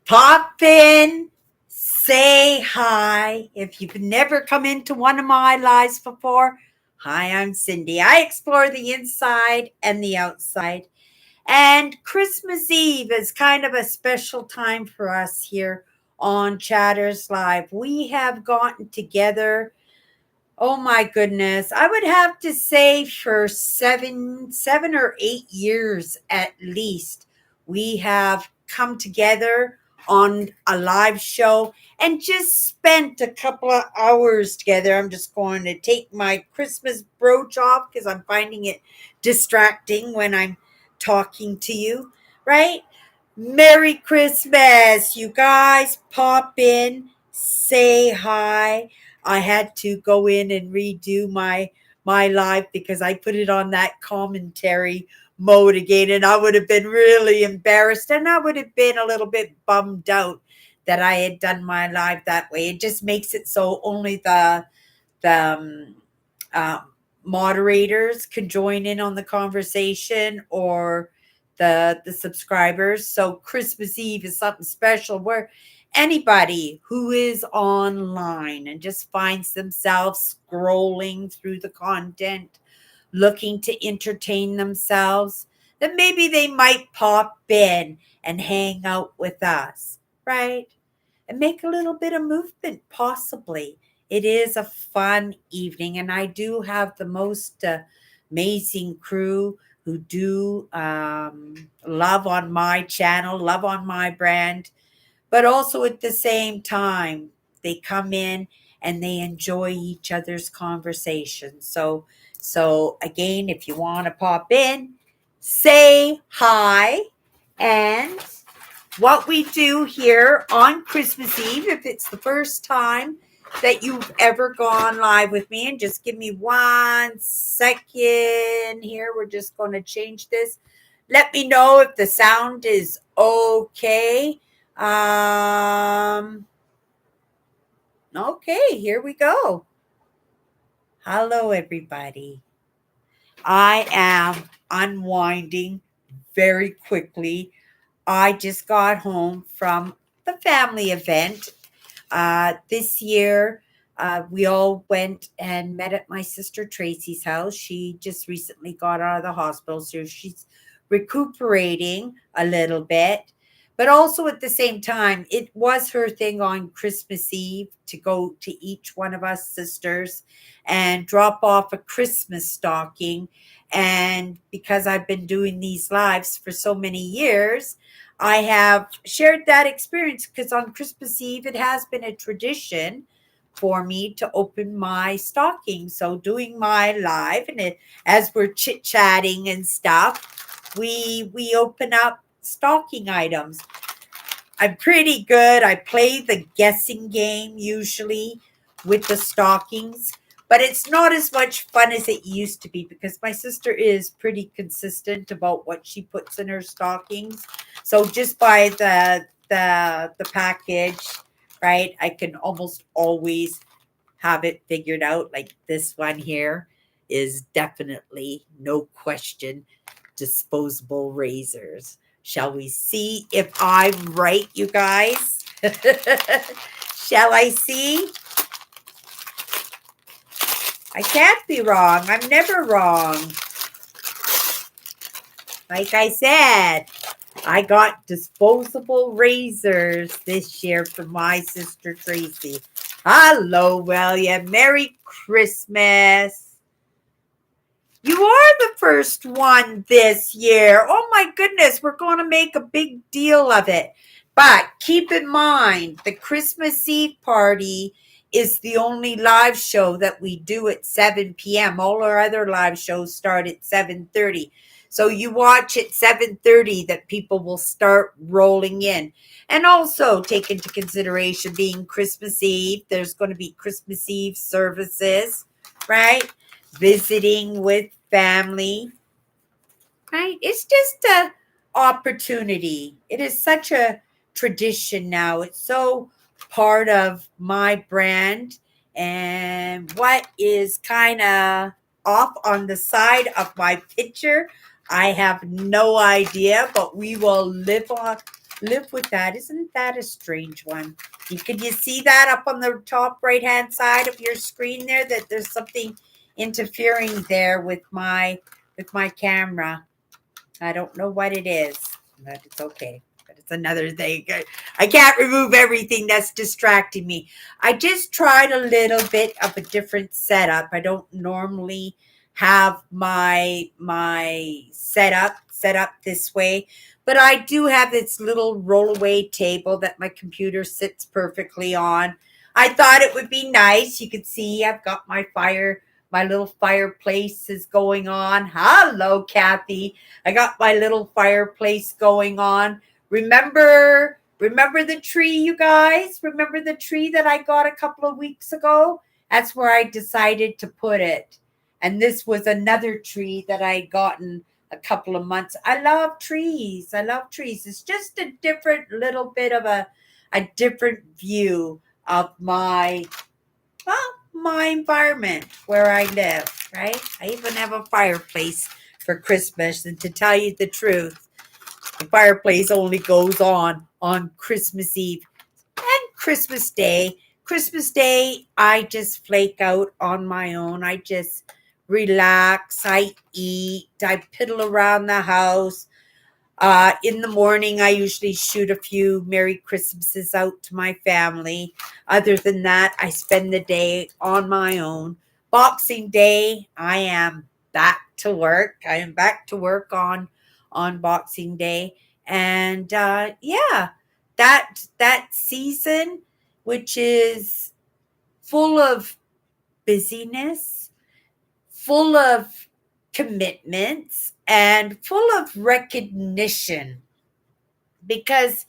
Pop in, say hi. If you've never come into one of my lives before, hi, I'm Cindy. I explore the inside and the outside. And Christmas Eve is kind of a special time for us here on Chatters Live. We have gotten together. Oh my goodness. I would have to say for 7 or 8 years at least, we have come together on a live show and just spent a couple of hours together. I'm just going to take my Christmas brooch off because I'm finding it distracting when I'm talking to you, right? Merry Christmas. You guys pop in, say hi. I had to go in and redo my live because I put it on that commentary mode again, and I would have been really embarrassed, and I would have been a little bit bummed out that I had done my live that way. It just makes it so only the uh, moderators can join in on the conversation, or the subscribers. So Christmas Eve is something special where anybody who is online and just finds themselves scrolling through the content, looking to entertain themselves, then maybe they might pop in and hang out with us, right? And make a little bit of movement, possibly. It is a fun evening, and I do have the most amazing crew who do love on my channel, love on my brand, but also at the same time, they come in and they enjoy each other's conversation. So again, if you want to pop in, say hi. And what we do here on Christmas Eve, if it's the first time that you've ever gone live with me, and just give me 1 second here, we're just going to change this. Let me know if the sound is okay. Okay, here we go. Hello, everybody. I am unwinding very quickly. I just got home from the family event. This year, we all went and met at my sister Tracy's house. She just recently got out of the hospital, so she's recuperating a little bit. But also at the same time, it was her thing on Christmas Eve to go to each one of us sisters and drop off a Christmas stocking. And because I've been doing these lives for so many years, I have shared that experience because on Christmas Eve, it has been a tradition for me to open my stocking. So doing my live, and as we're chit chatting and stuff, we open up stocking items. I'm pretty good. I play the guessing game usually with the stockings, but it's not as much fun as it used to be because my sister is pretty consistent about what she puts in her stockings. So just by the package, right? I can almost always have it figured out. Like this one here is definitely, no question, disposable razors. Shall we see if I'm right, you guys? Shall I see? I can't be wrong. I'm never wrong. Like I said, I got disposable razors this year for my sister Tracy. Hello, William. Merry Christmas. You are the first one this year. Oh my goodness, we're going to make a big deal of it. But keep in mind, the Christmas Eve party is the only live show that we do at 7 p.m. All our other live shows start at 7:30. So you watch at 7:30 that people will start rolling in. And also take into consideration being Christmas Eve, there's going to be Christmas Eve services, right? Visiting with family, right? It's just a opportunity. It is such a tradition now. It's so part of my brand. And what is kind of off on the side of my picture, I have no idea, but we will live on. live with that. Isn't that a strange one? Could you see that up on the top right hand side of your screen there? That there's something interfering there with my camera. I don't know what it is, but it's okay. But it's another thing. I can't remove everything that's distracting me. I just tried a little bit of a different setup. I don't normally have my setup set up this way, but I do have this little rollaway table that my computer sits perfectly on. I thought it would be nice. You could see I've got my little fireplace is going on. Hello, Kathy. I got my little fireplace going on. Remember the tree, you guys? Remember the tree that I got a couple of weeks ago? That's where I decided to put it. And this was another tree that I had gotten a couple of months. I love trees. I love trees. It's just a different little bit of a different view of my environment where I live, right? I even have a fireplace for Christmas. And to tell you the truth, the fireplace only goes on Christmas Eve and Christmas Day. Christmas Day, I just flake out on my own. I just relax. I eat. I piddle around the house. In the morning, I usually shoot a few Merry Christmases out to my family. Other than that, I spend the day on my own. Boxing Day, I am back to work. I am back to work on Boxing Day, and yeah, that season, which is full of busyness, full of commitments, and full of recognition, because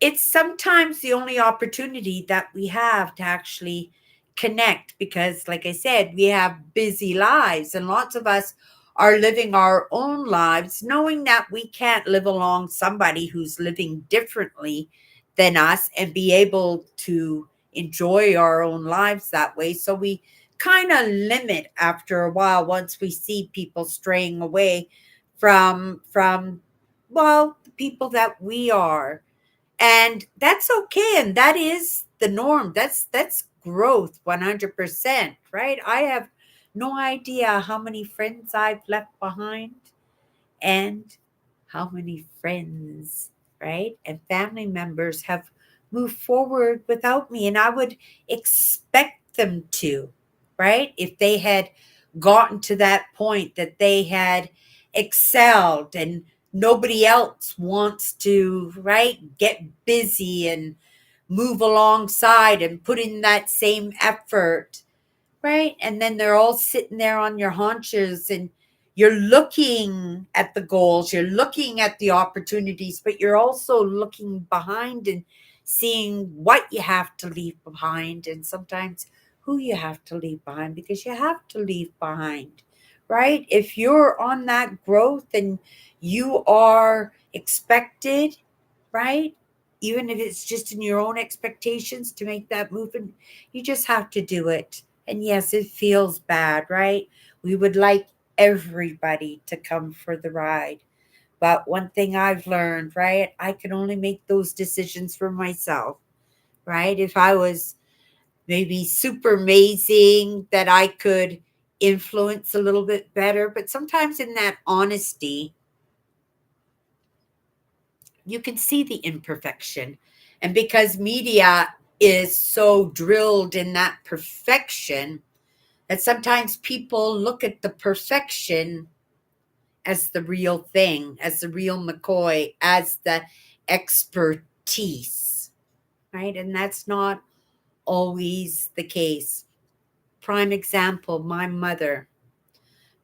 it's sometimes the only opportunity that we have to actually connect, because like I said, we have busy lives and lots of us are living our own lives knowing that we can't live along somebody who's living differently than us and be able to enjoy our own lives that way. So we kind of limit after a while once we see people straying away from well, the people that we are, and that's okay, and that is the norm. That's growth 100%, right? I have no idea how many friends I've left behind and how many friends, right, and family members have moved forward without me, and I would expect them to, right, if they had gotten to that point that they had excelled and nobody else wants to, right, get busy and move alongside and put in that same effort. Right. And then they're all sitting there on your haunches, and you're looking at the goals, you're looking at the opportunities, but you're also looking behind and seeing what you have to leave behind, and sometimes who you have to leave behind, because you have to leave behind. Right. If you're on that growth and you are expected, right? Even if it's just in your own expectations to make that move, and you just have to do it. And yes, it feels bad, right? We would like everybody to come for the ride. But one thing I've learned, right? I can only make those decisions for myself, right? If I was maybe super amazing, that I could influence a little bit better. But sometimes in that honesty, you can see the imperfection. And because media is so drilled in that perfection, that sometimes people look at the perfection as the real thing, as the real McCoy, as the expertise, right? And that's not always the case. Prime example, my mother.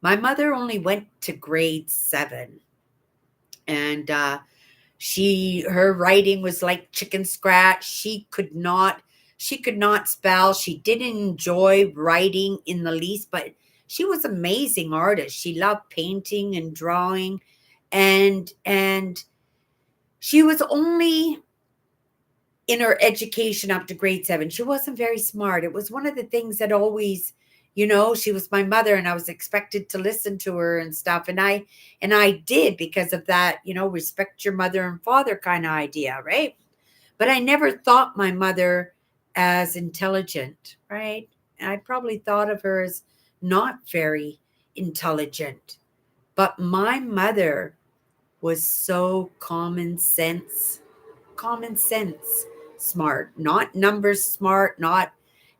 My mother only went to grade 7, and her writing was like chicken scratch. She could not spell. She didn't enjoy writing in the least, but she was an amazing artist. She loved painting and drawing, and she was only in her education up to grade 7. She wasn't very smart. It was one of the things that always, she was my mother and I was expected to listen to her and stuff. And I did because of that, respect your mother and father kind of idea, right? But I never thought my mother as intelligent, right? I probably thought of her as not very intelligent. But my mother was so common sense smart, not numbers smart, not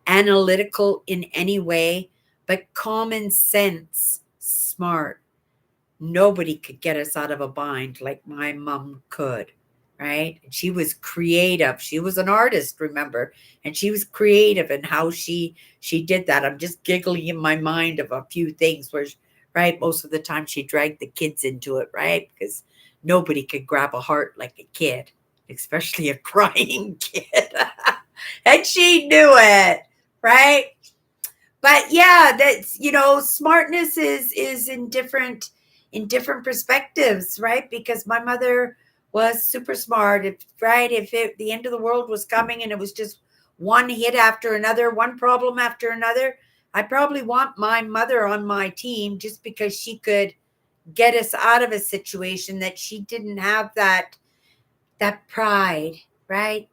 analytical in any way, but common sense smart. Nobody could get us out of a bind like my mom could, right? And she was creative. She was an artist, remember, and she was creative in how she did that. I'm just giggling in my mind of a few things where, right, most of the time she dragged the kids into it, right? Because nobody could grab a heart like a kid, especially a crying kid. And she knew it, right? But yeah, that's smartness is in different perspectives, right? Because my mother was super smart. If the end of the world was coming and it was just one hit after another, one problem after another, I probably want my mother on my team just because she could get us out of a situation that she didn't have that pride, right?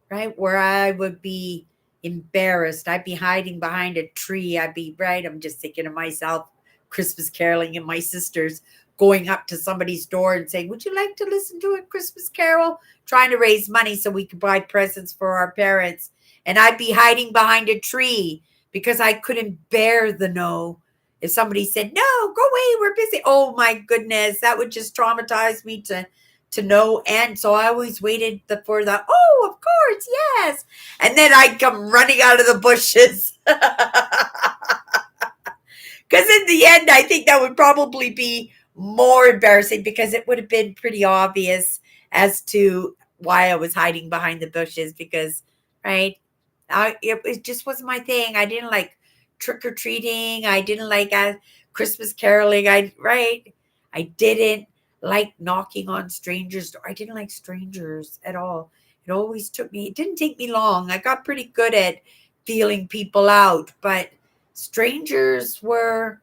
Right? Where I would be embarrassed. I'd be hiding behind a tree. I'd be, right? I'm just thinking of myself, Christmas caroling, and my sisters going up to somebody's door and saying, "Would you like to listen to a Christmas carol?" Trying to raise money so we could buy presents for our parents. And I'd be hiding behind a tree because I couldn't bear the no. If somebody said, "No, go away, we're busy." Oh my goodness, that would just traumatize me to no end. So I always waited for the, "Oh, of course, yes." And then I'd come running out of the bushes. Because in the end, I think that would probably be more embarrassing because it would have been pretty obvious as to why I was hiding behind the bushes. Because, right, it just wasn't my thing. I didn't like trick or treating. I didn't like Christmas caroling. I didn't like knocking on strangers' door. I didn't like strangers at all. It didn't take me long. I got pretty good at feeling people out, but strangers were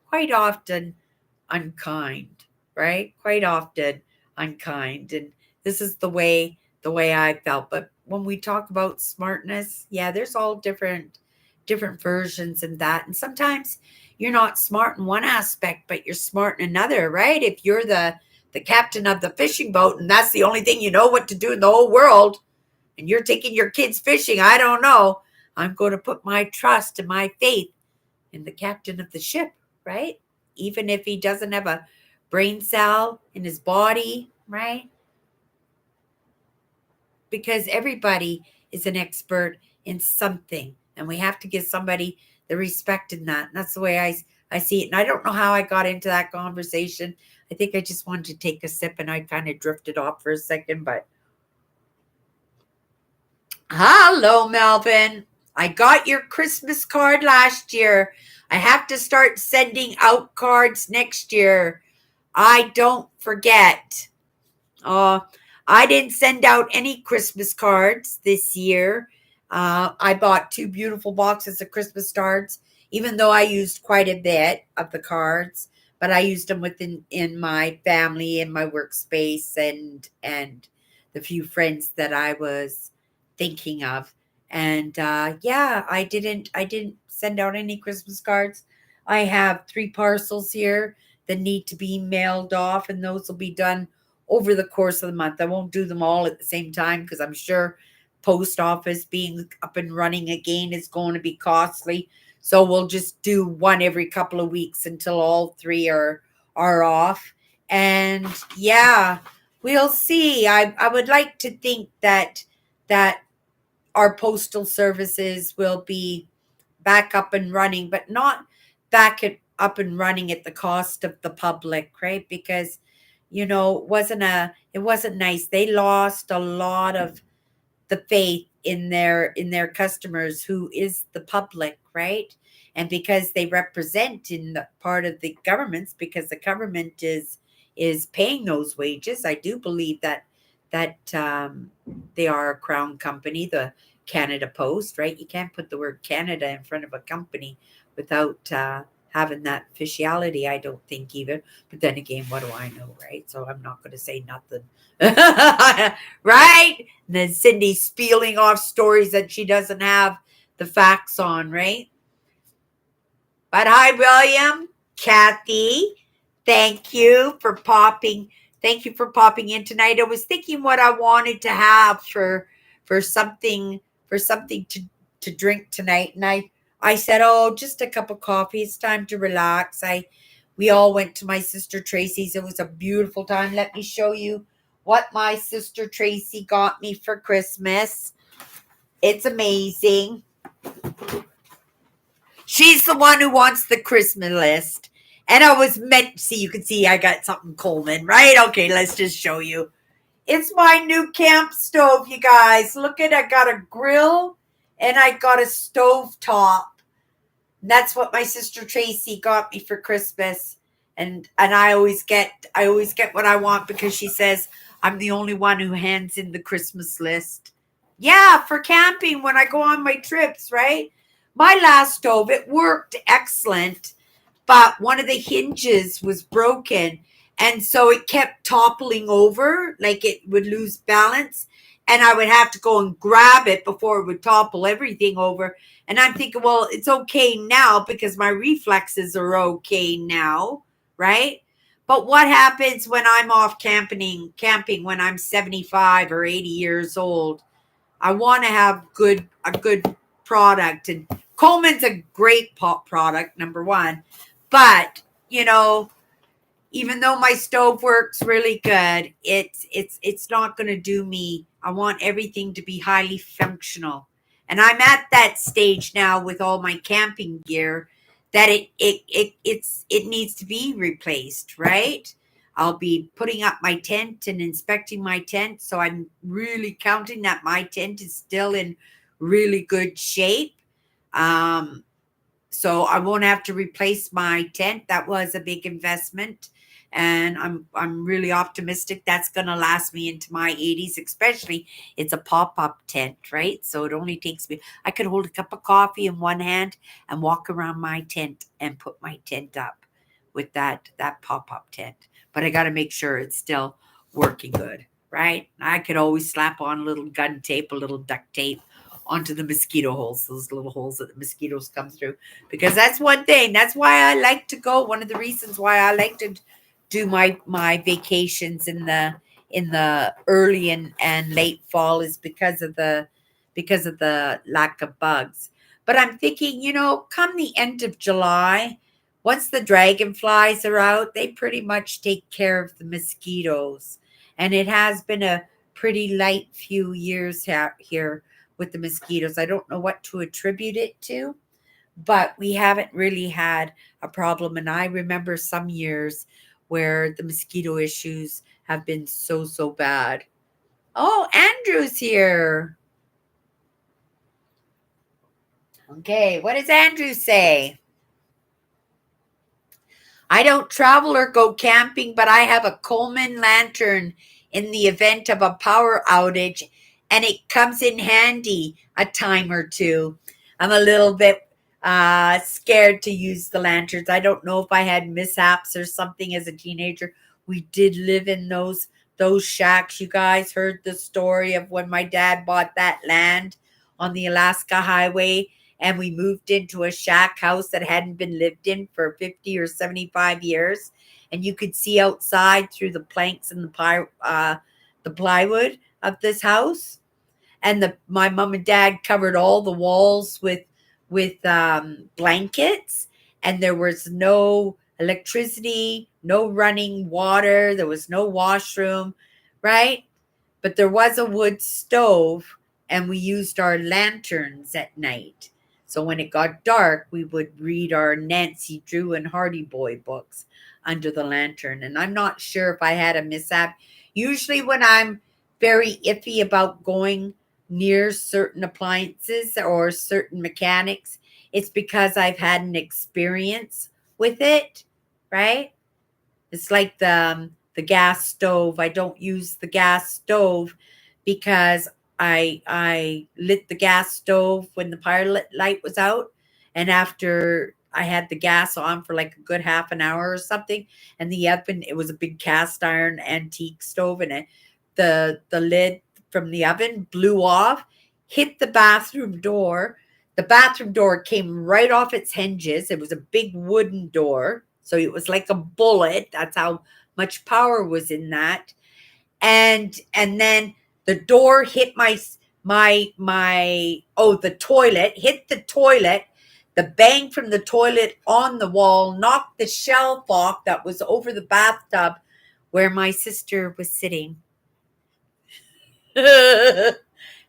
quite often unkind, right? Quite often unkind. And this is the way I felt. But when we talk about smartness, yeah, there's all different versions in that. And sometimes you're not smart in one aspect, but you're smart in another, right? If you're the captain of the fishing boat and that's the only thing you know what to do in the whole world, and you're taking your kids fishing, I don't know. I'm going to put my trust and my faith in the captain of the ship, right? Even if he doesn't have a brain cell in his body, right? Because everybody is an expert in something, and we have to give somebody the respect in that. And that's the way I see it. And I don't know how I got into that conversation. I think I just wanted to take a sip and I kind of drifted off for a second. But hello, Melvin. I got your Christmas card last year. I have to start sending out cards next year. I don't forget. Uh, I didn't send out any Christmas cards this year. I bought two beautiful boxes of Christmas cards, even though I used quite a bit of the cards, but I used them within in my family, in my workspace, and the few friends that I was thinking of. And yeah, I didn't send out any Christmas cards. I have 3 parcels here that need to be mailed off, and those will be done over the course of the month. I won't do them all at the same time because I'm sure post office being up and running again is going to be costly. So we'll just do one every couple of weeks until all three are off. And yeah, we'll see. I would like to think that our postal services will be back up and running, but not up and running at the cost of the public, right? Because it wasn't nice. They lost a lot of the faith in their customers, who is the public, right? And because they represent in the part of the governments, because the government is paying those wages. I do believe that they are a crown company, the Canada Post, right? You can't put the word Canada in front of a company, without having that officiality, I don't think even. But then again, what do I know, right? So I'm not going to say nothing. Right? And then Cindy spieling off stories that she doesn't have the facts on, right? But hi, William, Kathy. Thank you for popping. Thank you for popping in tonight. I was thinking what I wanted to have for something to drink tonight, and I said, oh, just a cup of coffee. It's time to relax. We all went to my sister Tracy's. It was a beautiful time. Let me show you what my sister Tracy got me for Christmas. It's amazing. She's the one who wants the Christmas list. And I was meant, see, you can see I got something Coleman, right? Okay, let's just show you. It's my new camp stove, you guys. Look at, I got a grill and I got a stove top. That's what my sister Tracy got me for Christmas. And I always get what I want because she says I'm the only one who hands in the Christmas list. Yeah, for camping when I go on my trips, right? My last stove, it worked excellent, but one of the hinges was broken. And so it kept toppling over, like it would lose balance. And I would have to go and grab it before it would topple everything over. And I'm thinking, well, it's okay now because my reflexes are okay now, right? But what happens when I'm off camping when I'm 75 or 80 years old? I want to have a good product, and Coleman's a great pop product, number one. But even though my stove works really good, it's not going to do me. I want everything to be highly functional, and I'm at that stage now with all my camping gear that it needs to be replaced, right? I'll be putting up my tent and inspecting my tent, so I'm really counting that my tent is still in really good shape. So I won't have to replace my tent. That was a big investment, and I'm really optimistic that's going to last me into my 80s. Especially, it's a pop-up tent, right? So it only takes me. I could hold a cup of coffee in one hand and walk around my tent and put my tent up with that pop-up tent. But I got to make sure it's still working good, right? I could always slap on a little gun tape, a little duct tape onto the mosquito holes, those little holes that the mosquitoes come through. Because that's one thing. That's why I like to go. One of the reasons why I like to do my vacations in the early and late fall is because of the lack of bugs. But I'm thinking, come the end of July, once the dragonflies are out, they pretty much take care of the mosquitoes. And it has been a pretty light few years here with the mosquitoes. I don't know what to attribute it to, but we haven't really had a problem. And I remember some years where the mosquito issues have been so bad. Oh, Andrew's here. Okay, what does Andrew say? I don't travel or go camping, but I have a Coleman lantern in the event of a power outage, and it comes in handy a time or two. I'm a little bit scared to use the lanterns. I don't know if I had mishaps or something as a teenager. We did live in those shacks. You guys heard the story of when my dad bought that land on the Alaska Highway, and we moved into a shack house that hadn't been lived in for 50 or 75 years, and you could see outside through the planks and the plywood of this house. And my mom and dad covered all the walls with blankets, and there was no electricity, no running water, there was no washroom, right? But there was a wood stove, and we used our lanterns at night. So when it got dark, we would read our Nancy Drew and Hardy Boy books under the lantern. And I'm not sure if I had a mishap. Usually, when I'm very iffy about going near certain appliances or certain mechanics, it's because I've had an experience with it, right? It's like the gas stove. I don't use the gas stove because I lit the gas stove when the pilot light was out, and after I had the gas on for like a good half an hour or something, and the oven, it was a big cast iron antique stove, and the lid from the oven blew off, hit the bathroom door. The bathroom door came right off its hinges. It was a big wooden door, so it was like a bullet. That's how much power was in that. And then the door hit the toilet, hit the toilet. The bang from the toilet on the wall knocked the shelf off that was over the bathtub where my sister was sitting.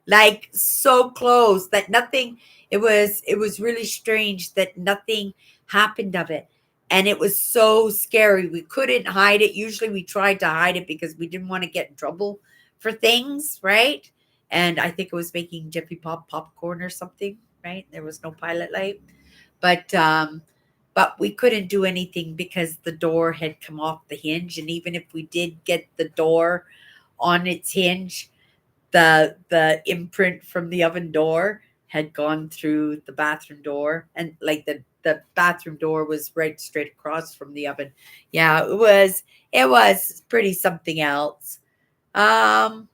Like so close that nothing, it was really strange that nothing happened of it. And it was so scary. We couldn't hide it. Usually we tried to hide it because we didn't want to get in trouble for things, right? And I think it was making Jiffy Pop popcorn or something, right? There was no pilot light. But we couldn't do anything because the door had come off the hinge. And even if we did get the door on its hinge, the imprint from the oven door had gone through the bathroom door, and like the bathroom door was right straight across from the oven. Yeah, it was pretty something else. um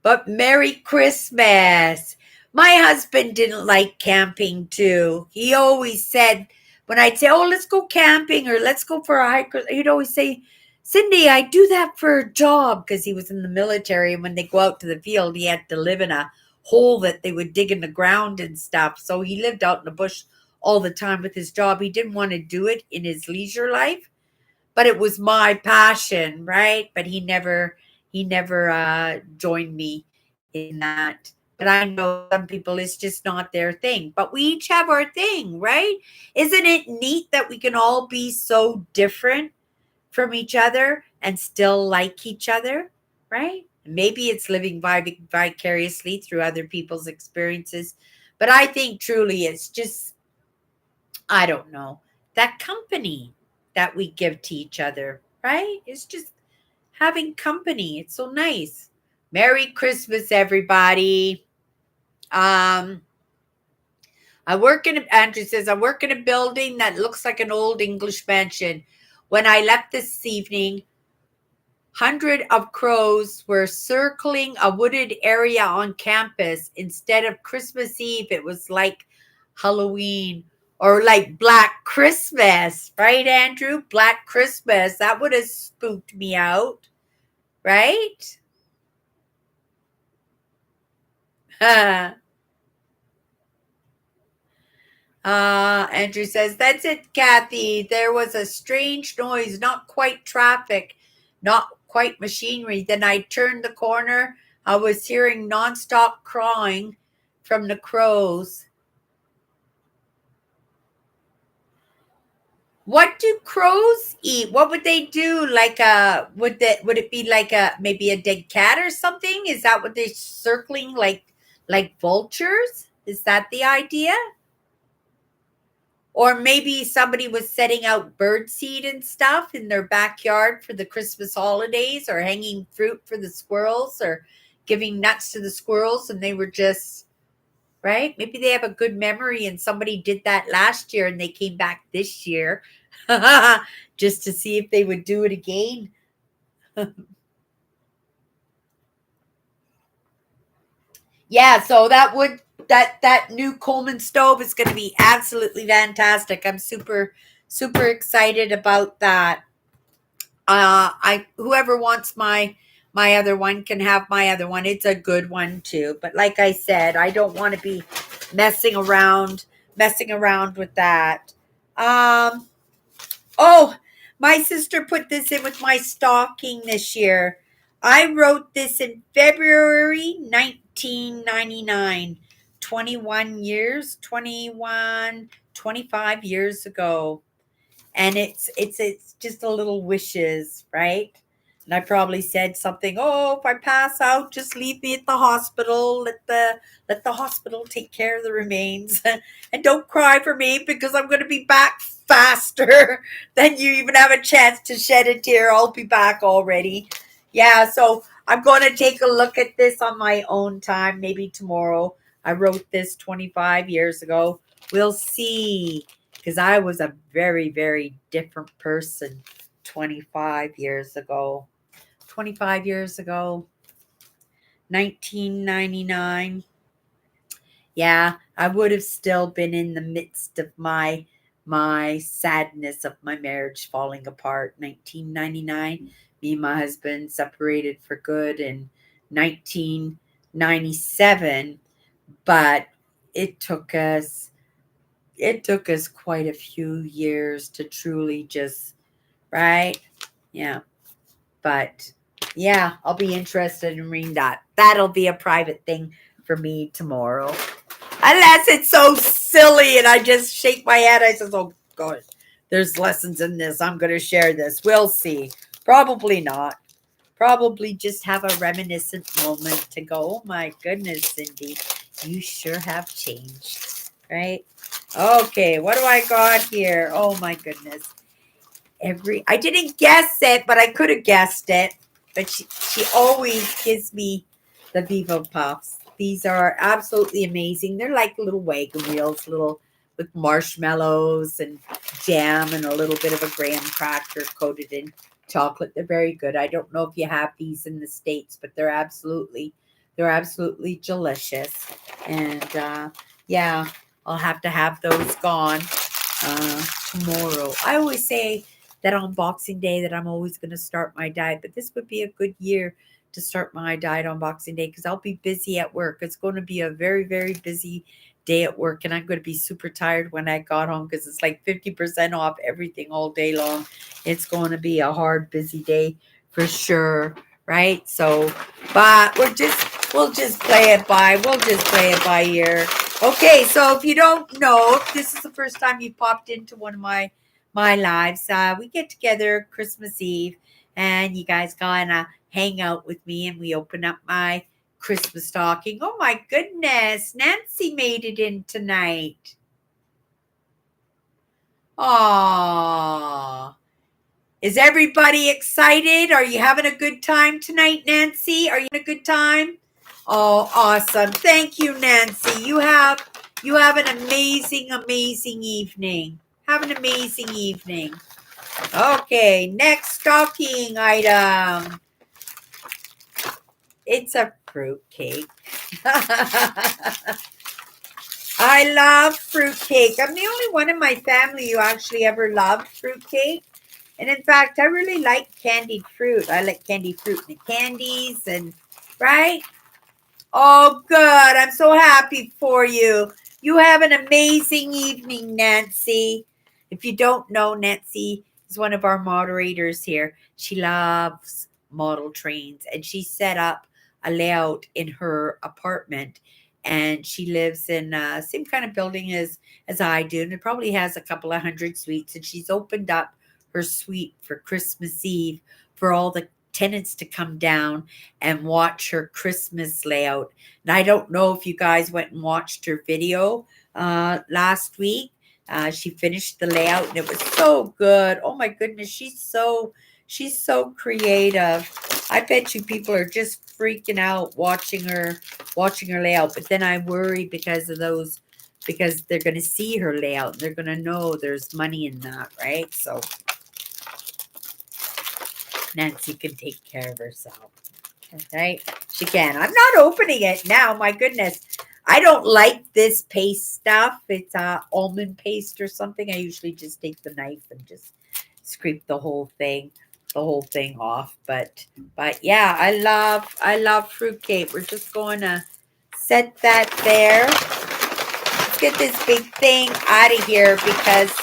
But Merry Christmas. My husband didn't like camping too. He always said, when I'd say, "Oh, let's go camping or let's go for a hike," he'd always say, "Cindy, I do that for a job," because he was in the military. And when they go out to the field, he had to live in a hole that they would dig in the ground and stuff. So he lived out in the bush all the time with his job. He didn't want to do it in his leisure life, but it was my passion, right? But he never joined me in that. But I know some people, it's just not their thing. But we each have our thing, right? Isn't it neat that we can all be so different from each other and still like each other, right? Maybe it's living vicariously through other people's experiences. But I think truly it's just, I don't know, that company that we give to each other, right? It's just having company. It's so nice. Merry Christmas, everybody. Um, Andrew says, I work in a building that looks like an old English mansion. When I left this evening, hundred of crows were circling a wooded area on campus. Instead of Christmas Eve, it was like Halloween or like Black Christmas, right, Andrew? Black Christmas. That would have spooked me out, right? Andrew says, that's it, Kathy. There was a strange noise, not quite traffic, not quite machinery. Then I turned the corner. I was hearing nonstop crying from the crows. What do crows eat? What would they do? Like would it be like a maybe a dead cat or something? Is that what they're circling like vultures? Is that the idea? Or maybe somebody was setting out bird seed and stuff in their backyard for the Christmas holidays, or hanging fruit for the squirrels, or giving nuts to the squirrels, and they were just, right? Maybe they have a good memory and somebody did that last year and they came back this year just to see if they would do it again. Yeah, so that new Coleman stove is going to be absolutely fantastic. I'm super excited about that. I whoever wants my other one can have my other one. It's a good one too. But like I said, I don't want to be messing around with that. Um oh, my sister put this in with my stocking this year. I wrote this in February 1999. 21 years, 25 years ago. And it's just a little wishes, right? And I probably said something, "Oh, if I pass out, just leave me at the hospital. Let the hospital take care of the remains, and don't cry for me because I'm going to be back faster than you even have a chance to shed a tear. I'll be back already." Yeah, so I'm going to take a look at this on my own time, maybe tomorrow. I wrote this 25 years ago. We'll see, because I was a very, very different person 25 years ago. 25 years ago, 1999. Yeah, I would have still been in the midst of my sadness of my marriage falling apart. 1999, me and my husband separated for good in 1997, but it took us it took us quite a few years to truly just, right? Yeah. But yeah, I'll be interested in reading that. That'll be a private thing for me tomorrow. Unless it's so silly and I just shake my head. I says, oh, God, there's lessons in this. I'm going to share this. We'll see. Probably not. Probably just have a reminiscent moment to go, oh, my goodness, Cindy, you sure have changed. Right? Okay, what do I got here? Oh, my goodness. I didn't guess it, but I could have guessed it. But she always gives me the Vivo Puffs. These are absolutely amazing. They're like little wagon wheels, little with marshmallows and jam and a little bit of a graham cracker coated in chocolate. They're very good. I don't know if you have these in the States, but they're absolutely delicious. And yeah, I'll have to have those gone tomorrow. I always say that on Boxing Day that I'm always going to start my diet, but this would be a good year to start my diet on Boxing Day because I'll be busy at work. It's going to be a very, very busy day at work, and I'm going to be super tired when I got home because it's like 50% off everything all day long. It's going to be a hard, busy day for sure, right? So, but we'll just play it by. We'll just play it by ear. Okay, so if you don't know, if this is the first time you popped into one of my lives, we get together Christmas Eve, and you guys gonna hang out with me, and we open up my Christmas stocking. Oh my goodness, Nancy made it in tonight. Aww. Is everybody excited? Are you having a good time tonight, Nancy? Are you having a good time? Oh, awesome. Thank you, Nancy. You have an amazing, amazing evening. Have an amazing evening. Okay, next stocking item. It's a fruit cake. I love fruitcake. I'm the only one in my family who actually ever loved fruitcake. And in fact, I really like candied fruit. I like candied fruit and the candies and right? Oh, good. I'm so happy for you. You have an amazing evening, Nancy. If you don't know, Nancy is one of our moderators here. She loves model trains and she set up a layout in her apartment. And she lives in same kind of building as I do, and it probably has a couple of hundred suites. And she's opened up her suite for Christmas Eve for all the tenants to come down and watch her Christmas layout. And I don't know if you guys went and watched her video last week. She finished the layout and it was so good. Oh my goodness, she's so creative. I bet you people are just freaking out watching her layout. But then I worry because they're going to see her layout and they're going to know there's money in that, right? So Nancy can take care of herself. Right? She can. I'm not opening it now. My goodness. I don't like this paste stuff. It's almond paste or something. I usually just take the knife and just scrape the whole thing off. But yeah, I love fruitcake. We're just going to set that there. Let's get this big thing out of here because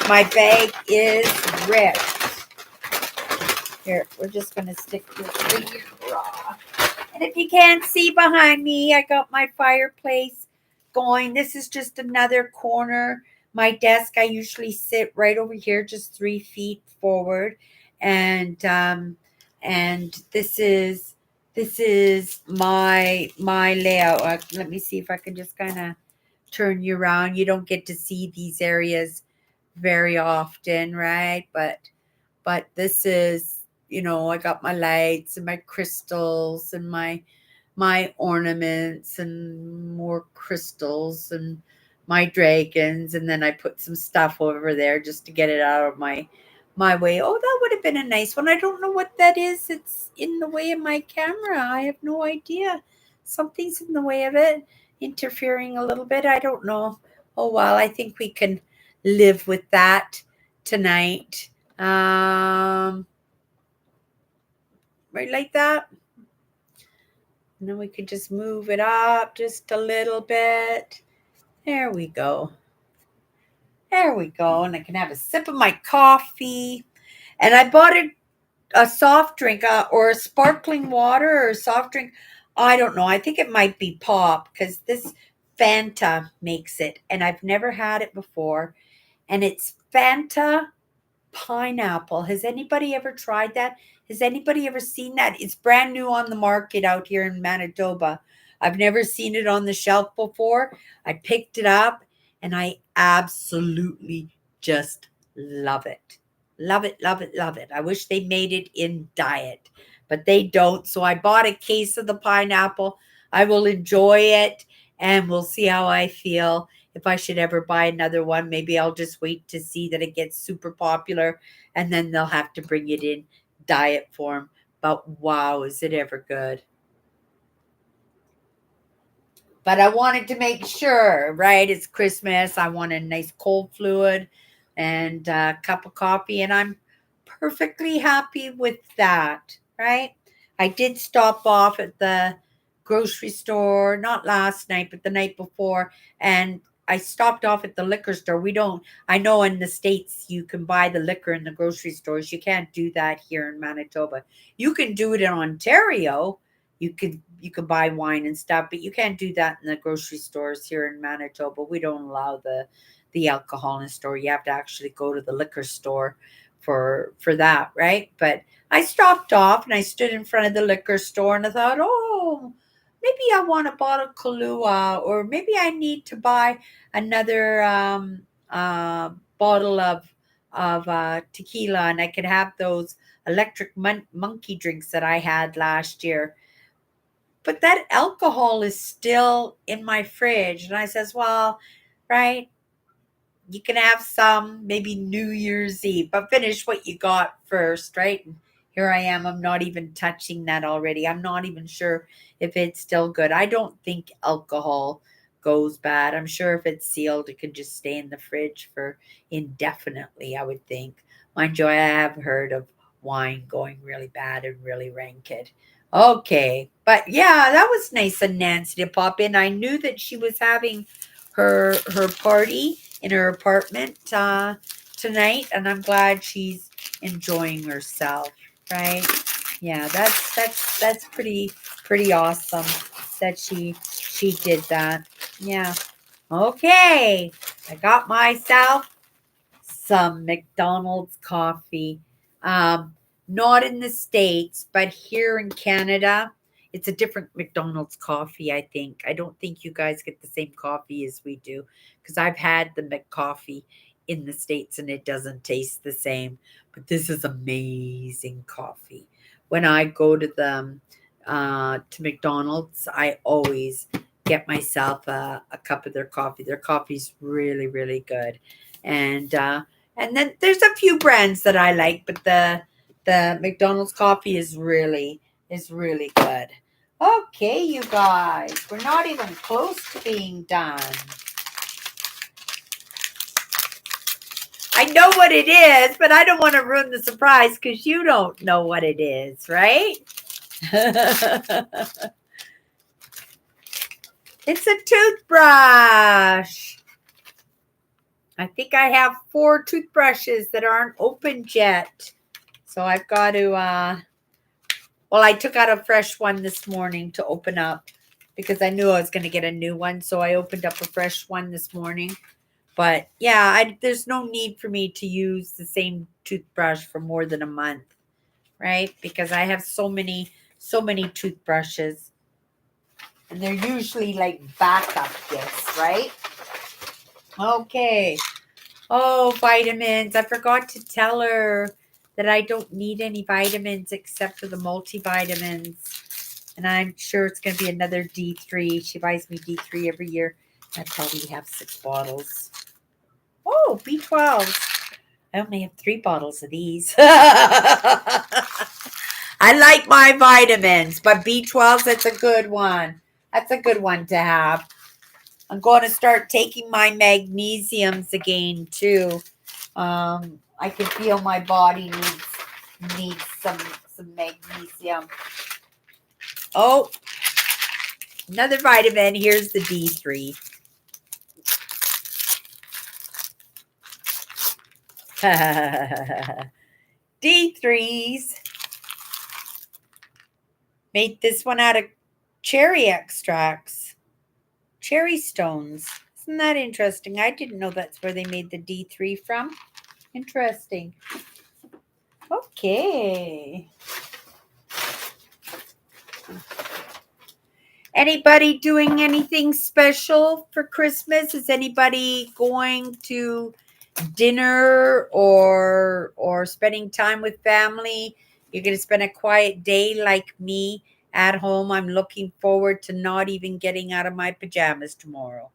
my bag is ripped. Here, we're just going to stick this in here raw. And if you can't see behind me, I got my fireplace going. This is just another corner. My desk, I usually sit right over here, just 3 feet forward. And this is my layout. Let me see if I can just kind of turn you around. You don't get to see these areas very often, right? But this is I got my lights and my crystals and my ornaments and more crystals and my dragons, and then I put some stuff over there just to get it out of my way. Oh, that would have been a nice one. I don't know what that is. It's in the way of my camera. I have no idea. Something's in the way of it, interfering a little bit. I don't know. Oh well, I think we can live with that tonight. Right like that. And then we could just move it up just a little bit. There we go. There we go. And I can have a sip of my coffee. And I bought a soft drink or a sparkling water or a soft drink. I don't know. I think it might be pop because this Fanta makes it. And I've never had it before. And it's Fanta pineapple. Has anybody ever tried that? Has anybody ever seen that? It's brand new on the market out here in Manitoba. I've never seen it on the shelf before. I picked it up and I absolutely just love it. Love it, love it, love it. I wish they made it in diet, but they don't. So I bought a case of the pineapple. I will enjoy it and we'll see how I feel. If I should ever buy another one, maybe I'll just wait to see that it gets super popular and then they'll have to bring it in diet form. But wow, is it ever good? But I wanted to make sure, right? It's Christmas. I want a nice cold fluid and a cup of coffee, and I'm perfectly happy with that, right? I did stop off at the grocery store, not last night, but the night before, and I stopped off at the liquor store. We don't, I know in the States you can buy the liquor in the grocery stores. You can't do that here in Manitoba. You can do it in Ontario, you could buy wine and stuff, but you can't do that in the grocery stores here in Manitoba. We don't allow the alcohol in the store. You have to actually go to the liquor store for that, right? But I stopped off and I stood in front of the liquor store and I thought, oh, maybe I want a bottle of Kahlua, or maybe I need to buy another bottle of tequila, and I could have those electric monkey drinks that I had last year, but that alcohol is still in my fridge. And I says, well, right, you can have some maybe New Year's Eve, but finish what you got first, right? And here I am. I'm not even touching that already. I'm not even sure if it's still good. I don't think alcohol goes bad. I'm sure if it's sealed, it can just stay in the fridge for indefinitely, I would think. Mind you, I have heard of wine going really bad and really rancid. Okay. But yeah, that was nice of Nancy to pop in. I knew that she was having her party in her apartment tonight, and I'm glad she's enjoying herself. Right? Yeah, that's pretty awesome that she did that. Yeah. Okay, I got myself some McDonald's coffee. Um, Not in the States, but here in Canada, it's a different McDonald's coffee, I think. I don't think you guys get the same coffee as we do because I've had the McCoffee in the States and it doesn't taste the same. But this is amazing coffee. When I go to McDonald's, I always get myself a cup of their coffee. Their coffee's really, really good. And then there's a few brands that I like, but the McDonald's coffee is really good. Okay, you guys, we're not even close to being done. I know what it is, but I don't want to ruin the surprise because you don't know what it is, right? It's a toothbrush. I think I have 4 toothbrushes that aren't opened yet. So I've got to, well, I took out a fresh one this morning to open up because I knew I was going to get a new one. So I opened up a fresh one this morning. But yeah, there's no need for me to use the same toothbrush for more than a month, right? Because I have so many toothbrushes. And they're usually like backup gifts, right? Okay. Oh, vitamins. I forgot to tell her that I don't need any vitamins except for the multivitamins. And I'm sure it's going to be another D3. She buys me D3 every year. I probably have 6 bottles. Oh, B12. I only have 3 bottles of these. I like my vitamins, but B12, that's a good one. That's a good one to have. I'm going to start taking my magnesiums again too. I can feel my body needs some magnesium. Oh, another vitamin. Here's the D3. D3s. Made this one out of cherry extracts. Cherry stones. Isn't that interesting? I didn't know that's where they made the D3 from. Interesting. Okay. Anybody doing anything special for Christmas? Is anybody going to dinner or spending time with family? You're going to spend a quiet day like me at home. I'm looking forward to not even getting out of my pajamas tomorrow,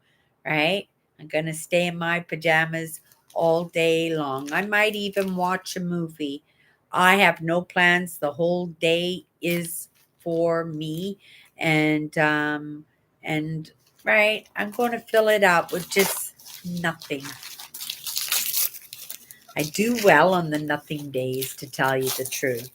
right? I'm going to stay in my pajamas all day long. I might even watch a movie. I have no plans. The whole day is for me, and right, I'm going to fill it up with just nothing. I do well on the nothing days, to tell you the truth.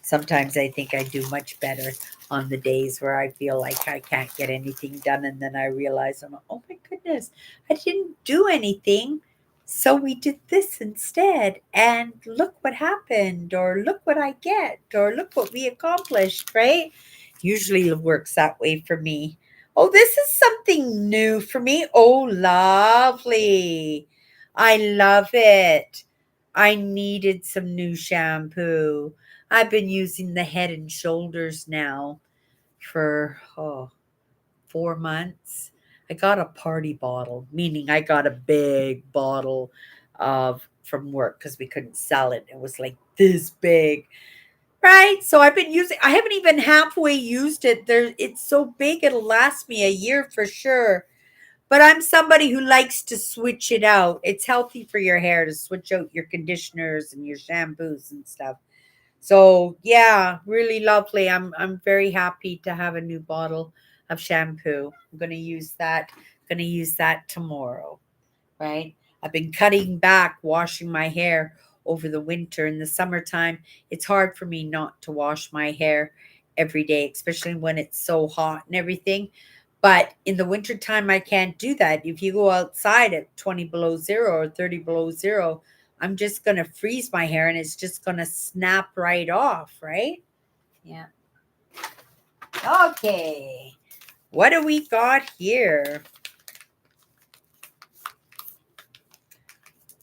Sometimes I think I do much better on the days where I feel like I can't get anything done, and then I realize, oh my goodness, I didn't do anything. So we did this instead, and look what happened, or look what I get, or look what we accomplished, right? Usually it works that way for me. Oh, this is something new for me. Oh, lovely. I love it. I needed some new shampoo. I've been using the Head and Shoulders now for 4 months. I got a party bottle, meaning I got a big bottle of from work because we couldn't sell it. It was like this big, right? So I've been using. I haven't even halfway used it. It's so big it'll last me a year for sure. But I'm somebody who likes to switch it out. It's healthy for your hair to switch out your conditioners and your shampoos and stuff. So yeah, really lovely. I'm very happy to have a new bottle of shampoo. I'm gonna use that. Gonna use that tomorrow, right? I've been cutting back washing my hair over the winter. In the summertime, it's hard for me not to wash my hair every day, especially when it's so hot and everything. But in the wintertime, I can't do that. If you go outside at 20 below zero or 30 below zero, I'm just going to freeze my hair and it's just going to snap right off, right? Yeah. Okay. What do we got here?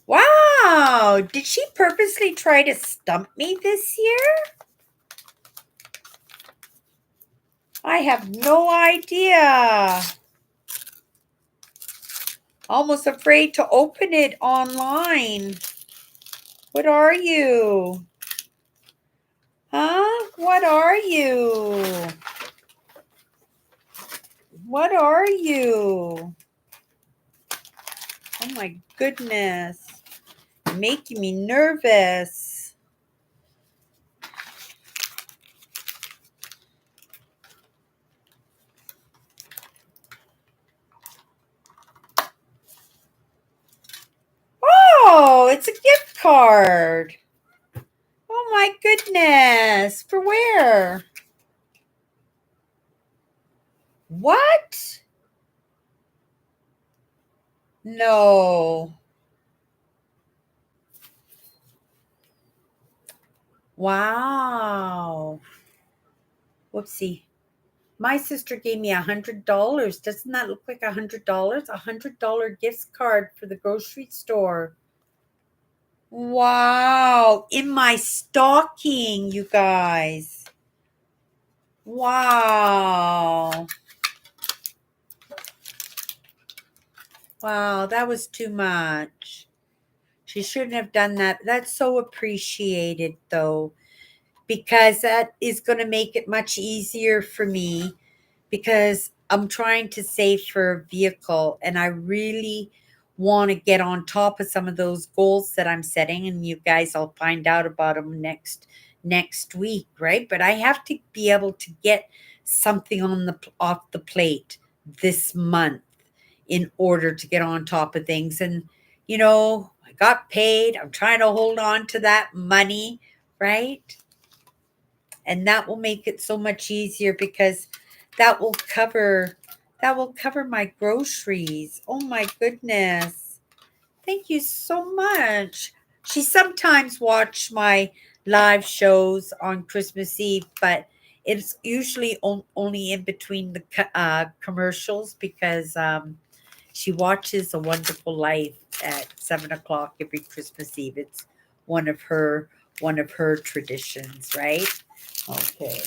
Wow. Did she purposely try to stump me this year? I have no idea. Almost afraid to open it online. What are you? Huh? What are you? What are you? Oh my goodness. You're making me nervous. Oh, it's a gift card. Oh my goodness. For where? What? No. Wow. Whoopsie. My sister gave me $100. Doesn't that look like $100? $100 gift card for the grocery store. Wow. In my stocking, you guys. Wow. Wow, that was too much. She shouldn't have done that. That's so appreciated, though, because that is going to make it much easier for me because I'm trying to save for a vehicle and I really want to get on top of some of those goals that I'm setting, and you guys I'll find out about them next week, right? But I have to be able to get something on the off the plate this month in order to get on top of things. And I got paid. I'm trying to hold on to that money, right? And that will make it so much easier because that will cover my groceries. Oh my goodness. Thank you so much. She sometimes watch my live shows on Christmas Eve, but it's usually only in between the commercials because she watches A Wonderful Life at 7 o'clock every Christmas Eve. It's one of her traditions, right? Okay.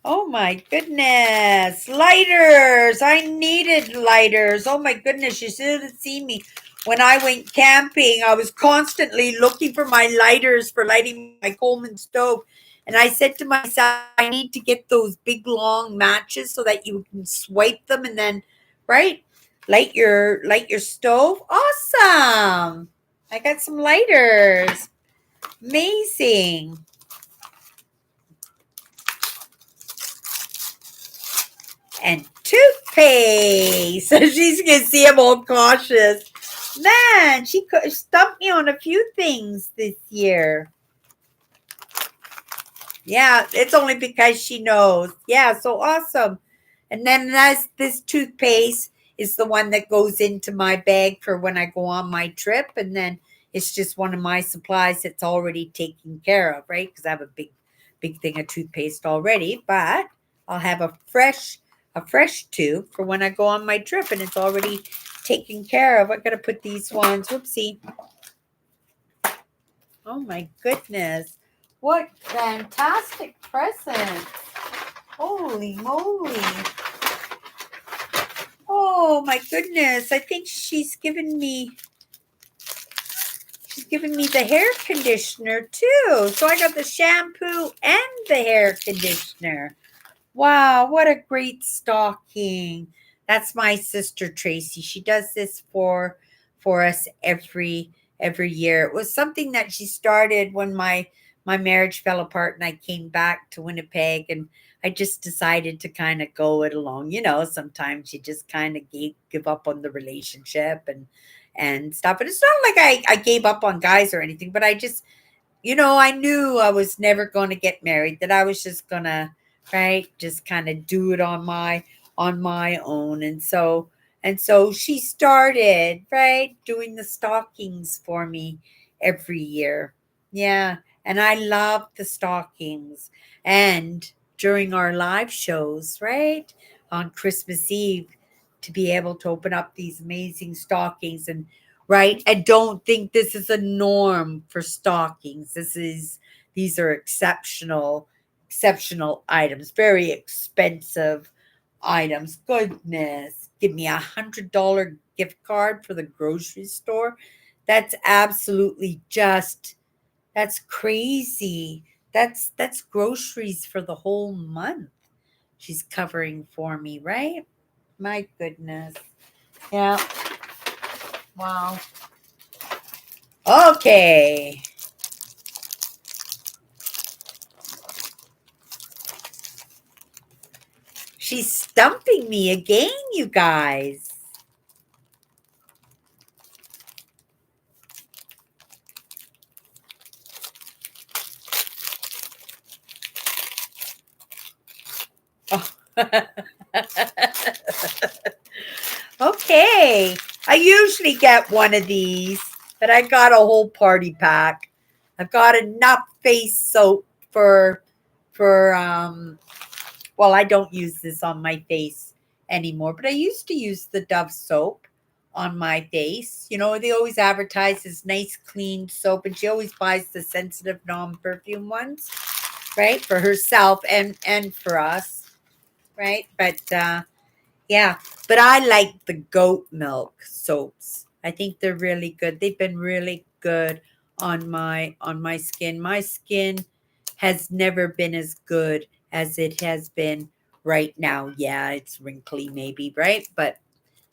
Oh my goodness. Lighters. I needed lighters. Oh my goodness. You should have seen me when I went camping. I was constantly looking for my lighters for lighting my Coleman stove. And I said to myself, I need to get those big long matches so that you can swipe them and then, right? Light your stove. Awesome. I got some lighters. Amazing. And toothpaste. So she's gonna see I'm all cautious. Man, she stumped me on a few things this year. Yeah, it's only because she knows. Yeah, so awesome. And then this toothpaste is the one that goes into my bag for when I go on my trip, and then it's just one of my supplies that's already taken care of, right? Because I have a big thing of toothpaste already, but I'll have a fresh tube for when I go on my trip, and it's already taken care of. I gotta put these ones. Whoopsie. Oh my goodness. What fantastic presents. Holy moly. Oh my goodness. I think she's given me the hair conditioner too. So I got the shampoo and the hair conditioner. Wow, what a great stocking. That's my sister Tracy. She does this for us every year. It was something that she started when my marriage fell apart and I came back to Winnipeg, and I just decided to kind of go it along. Sometimes you just kind of give up on the relationship and stuff. And it's not like I gave up on guys or anything, but I just I knew I was never going to get married, that I was just going to, right, just kind of do it on my own. And so she started, right, doing the stockings for me every year. Yeah, and I love the stockings. And during our live shows, right, on Christmas Eve, to be able to open up these amazing stockings, and right, and don't think this is a norm for stockings. These are exceptional items, very expensive items. Goodness, give me $100 gift card for the grocery store. That's absolutely just that's crazy. That's groceries for the whole month. She's covering for me, right? My goodness. Yeah. Wow. Okay. She's stumping me again, you guys. Oh. Okay. I usually get one of these, but I got a whole party pack. I've got enough face soap for well, I don't use this on my face anymore, but I used to use the Dove soap on my face. They always advertise this nice clean soap, and she always buys the sensitive non-perfume ones, right? For herself and for us, right? But Yeah, but I like the goat milk soaps. I think they're really good. They've been really good on my skin. My skin has never been as good as it has been right now. Yeah, it's wrinkly maybe, right? But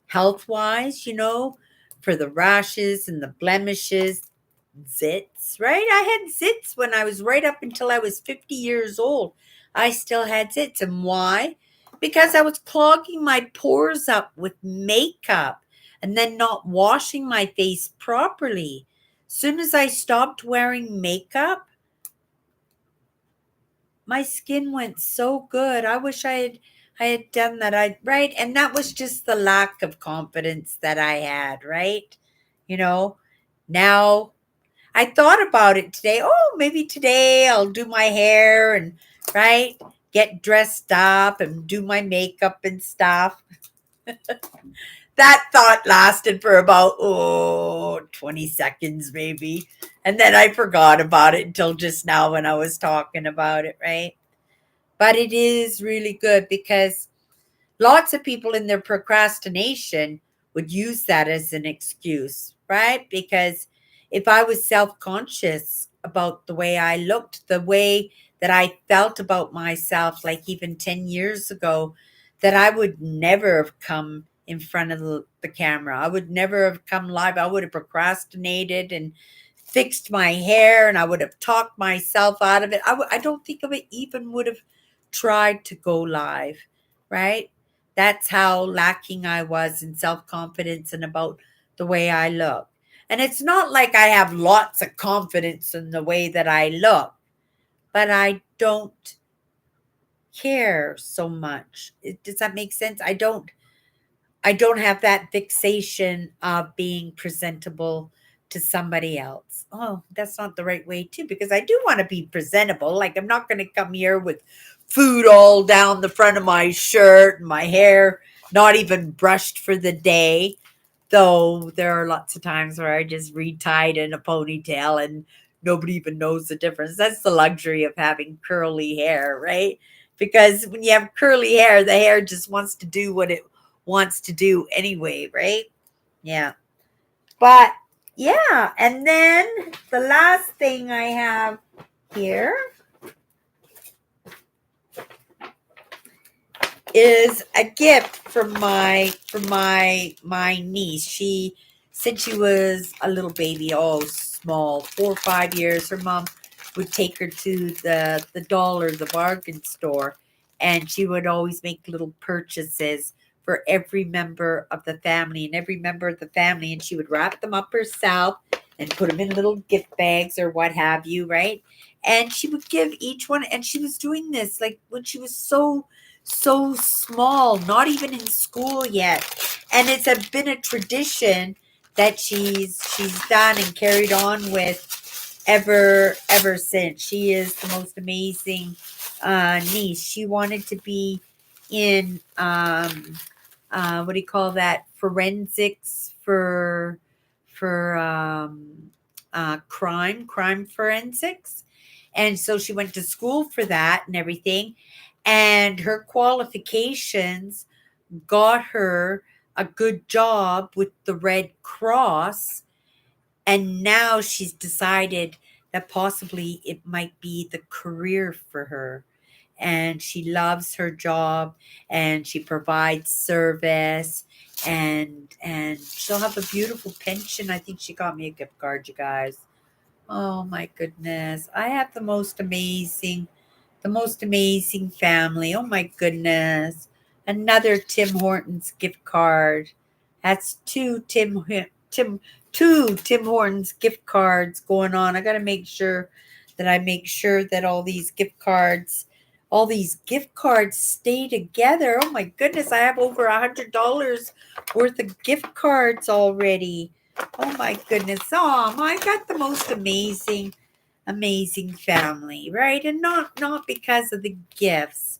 health wise, for the rashes and the blemishes, zits, right? I had zits when I was right up until I was 50 years old. I still had zits. And why? Because I was clogging my pores up with makeup and then not washing my face properly. Soon as I stopped wearing makeup, my skin went so good. I wish I had done that. I right, and that was just the lack of confidence that I had, right? You know, now I thought about it today. Oh, maybe today I'll do my hair and right, get dressed up and do my makeup and stuff. That thought lasted for about 20 seconds maybe. And then I forgot about it until just now when I was talking about it, right? But it is really good because lots of people in their procrastination would use that as an excuse, right? Because if I was self conscious about the way I looked, the way that I felt about myself, like even 10 years ago, that I would never have come in front of the camera. I would never have come live. I would have procrastinated and fixed my hair and I would have talked myself out of it. I don't think of it even would have tried to go live, right? That's how lacking I was in self confidence and about the way I look. And it's not like I have lots of confidence in the way that I look, but I don't care so much. Does that make sense? I don't have that fixation of being presentable to somebody else. Oh, that's not the right way too, because I do want to be presentable. Like I'm not going to come here with food all down the front of my shirt and my hair not even brushed for the day. Though there are lots of times where I just retied in a ponytail and nobody even knows the difference. That's the luxury of having curly hair, right? Because when you have curly hair, the hair just wants to do what it wants to do anyway, right? Yeah. But yeah, and then the last thing I have here is a gift from my niece. She since she was a little baby, oh small, 4 or 5 years, her mom would take her to the dollar, the bargain store, and she would always make little purchases for every member of the family and every member of the family, and she would wrap them up herself and put them in little gift bags or what have you, right? And she would give each one, and she was doing this like when she was so small, not even in school yet. And been a tradition that she's done and carried on with ever since. She is the most amazing niece. She wanted to be in what do you call that? Forensics for crime forensics. And so she went to school for that and everything. And her qualifications got her a good job with the Red Cross. And now she's decided that possibly it might be the career for her. And she loves her job and she provides service and she'll have a beautiful pension. I think she got me a gift card, you guys. Oh my goodness. I have the most amazing family. Oh my goodness. Another Tim Hortons gift card. That's two Tim Hortons gift cards going on. I got to make sure that all these gift cards stay together. Oh my goodness, I have over $100 worth of gift cards already. Oh my goodness. Oh, I got the most amazing family, right? And not because of the gifts,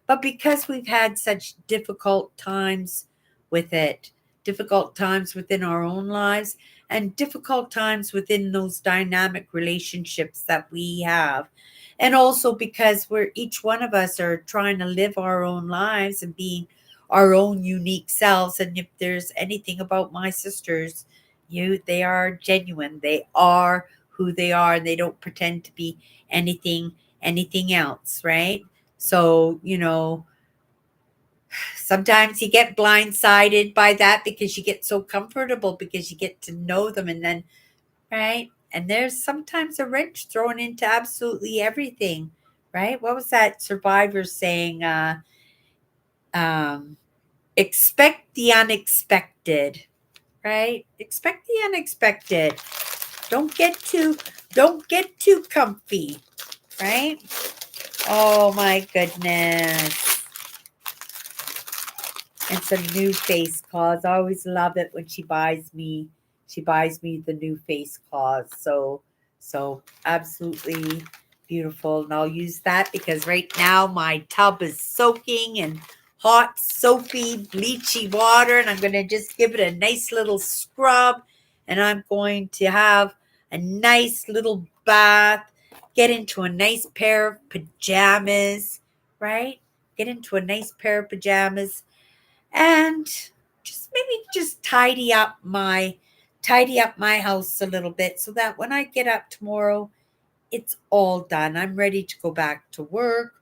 but because we've had such difficult times with it, difficult times within our own lives and difficult times within those dynamic relationships that we have. And also because we're each one of us are trying to live our own lives and being our own unique selves. And if there's anything about my sisters, they are genuine. They are who they are, and they don't pretend to be anything else, right? So, sometimes you get blindsided by that because you get so comfortable because you get to know them, and then, right? And there's sometimes a wrench thrown into absolutely everything, right? What was that survivor saying? Um, expect the unexpected, right? Expect the unexpected. Don't get too don't get too comfy, right? Oh my goodness. And some new face cloths. I always love it when she buys me the new face cloths. So absolutely beautiful. And I'll use that because right now my tub is soaking in hot, soapy, bleachy water, and I'm gonna just give it a nice little scrub, and I'm going to have a nice little bath, get into a nice pair of pajamas, right? Get into a nice pair of pajamas and just maybe just tidy up my house a little bit so that when I get up tomorrow, it's all done. I'm ready to go back to work.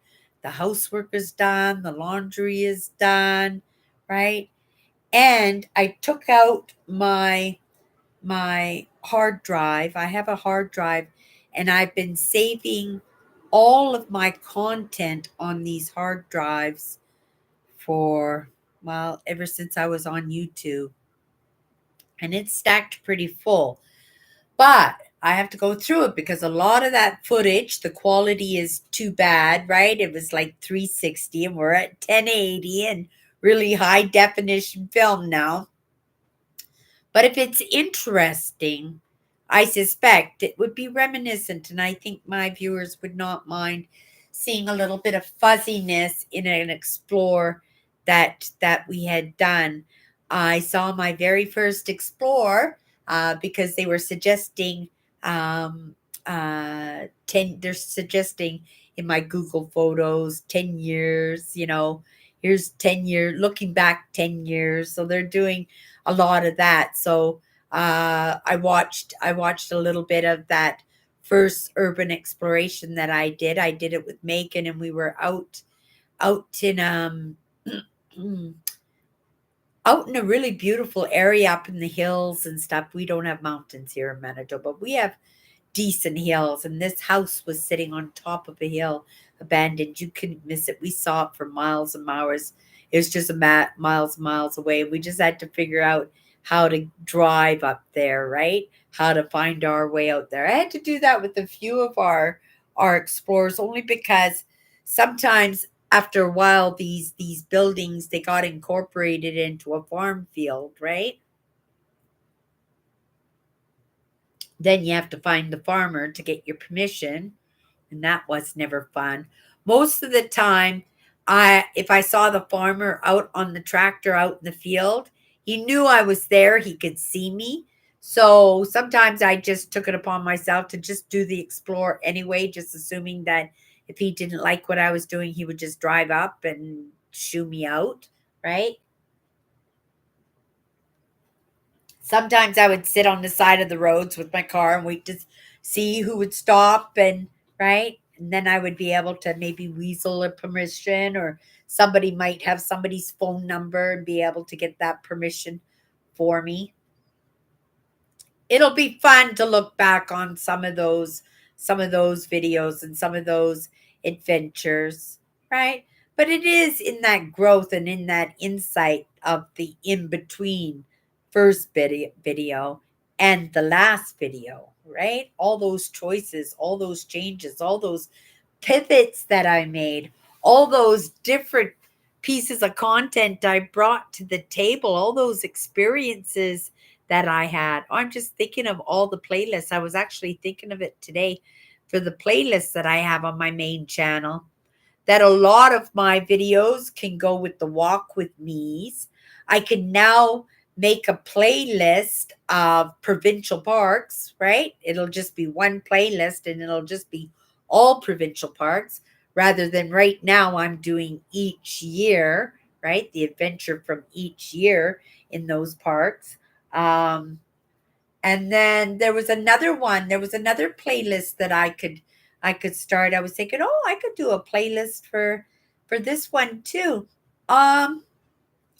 The housework is done, the laundry is done, right? And I took out my hard drive. I have a hard drive, and I've been saving all of my content on these hard drives for, well, ever since I was on YouTube, and it's stacked pretty full. But I have to go through it because a lot of that footage, the quality is too bad, right? It was like 360 and we're at 1080 and really high definition film now. But if it's interesting, I suspect it would be reminiscent, and I think my viewers would not mind seeing a little bit of fuzziness in an explore that we had done. I saw my very first explore because they were suggesting 10. They're suggesting in my Google Photos 10 years. Here's 10 years, looking back 10 years. So they're doing a lot of that. So I watched a little bit of that first urban exploration that I did. I did it with Megan, and we were out in out in a really beautiful area up in the hills and stuff. We don't have mountains here in Manitoba, but we have decent hills, and this house was sitting on top of a hill, abandoned. You couldn't miss it. We saw it for miles and miles. It was just miles and miles away. We just had to figure out how to drive up there, right? How to find our way out there. I had to do that with a few of our explorers, only because sometimes after a while these buildings, they got incorporated into a farm field, right? Then you have to find the farmer to get your permission, and that was never fun. Most of the time, I if I saw the farmer out on the tractor out in the field, he knew I was there, he could see me. So sometimes I just took it upon myself to just do the explore anyway, just assuming that if he didn't like what I was doing, he would just drive up and shoo me out, right? Sometimes I would sit on the side of the roads with my car and wait to see who would stop, and right? And then I would be able to maybe weasel a permission, or somebody might have somebody's phone number and be able to get that permission for me. It'll be fun to look back on some of those videos and some of those adventures, right? But it is in that growth and in that insight of the in between first video and the last video, right? All those choices, all those changes, all those pivots that I made, all those different pieces of content I brought to the table, all those experiences that I had. I'm just thinking of all the playlists. I was actually thinking of it today for the playlists that I have on my main channel, that a lot of my videos can go with the walk with me's. I can now make a playlist of provincial parks, right? It'll just be one playlist and it'll just be all provincial parks, rather than right now I'm doing each year, right? The adventure from each year in those parks. Um, and then there was another one. There was another playlist that I could start. I was thinking, oh, I could do a playlist for this one too. Um,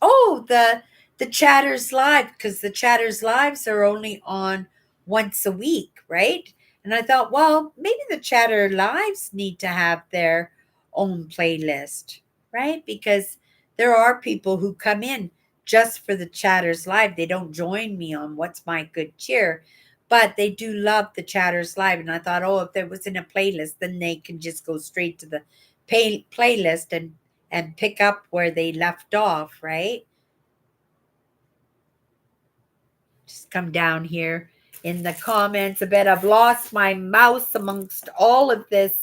oh, the Chatters Live, because the Chatters Lives are only on once a week, right? And I thought, well, maybe the Chatter Lives need to have their own playlist, right? Because there are people who come in just for the Chatters Live. They don't join me on What's My Good Cheer, but they do love the Chatters Live. And I thought, oh, if there was in a playlist, then they can just go straight to the playlist and pick up where they left off, right? Just come down here in the comments. I bet I've lost my mouse amongst all of this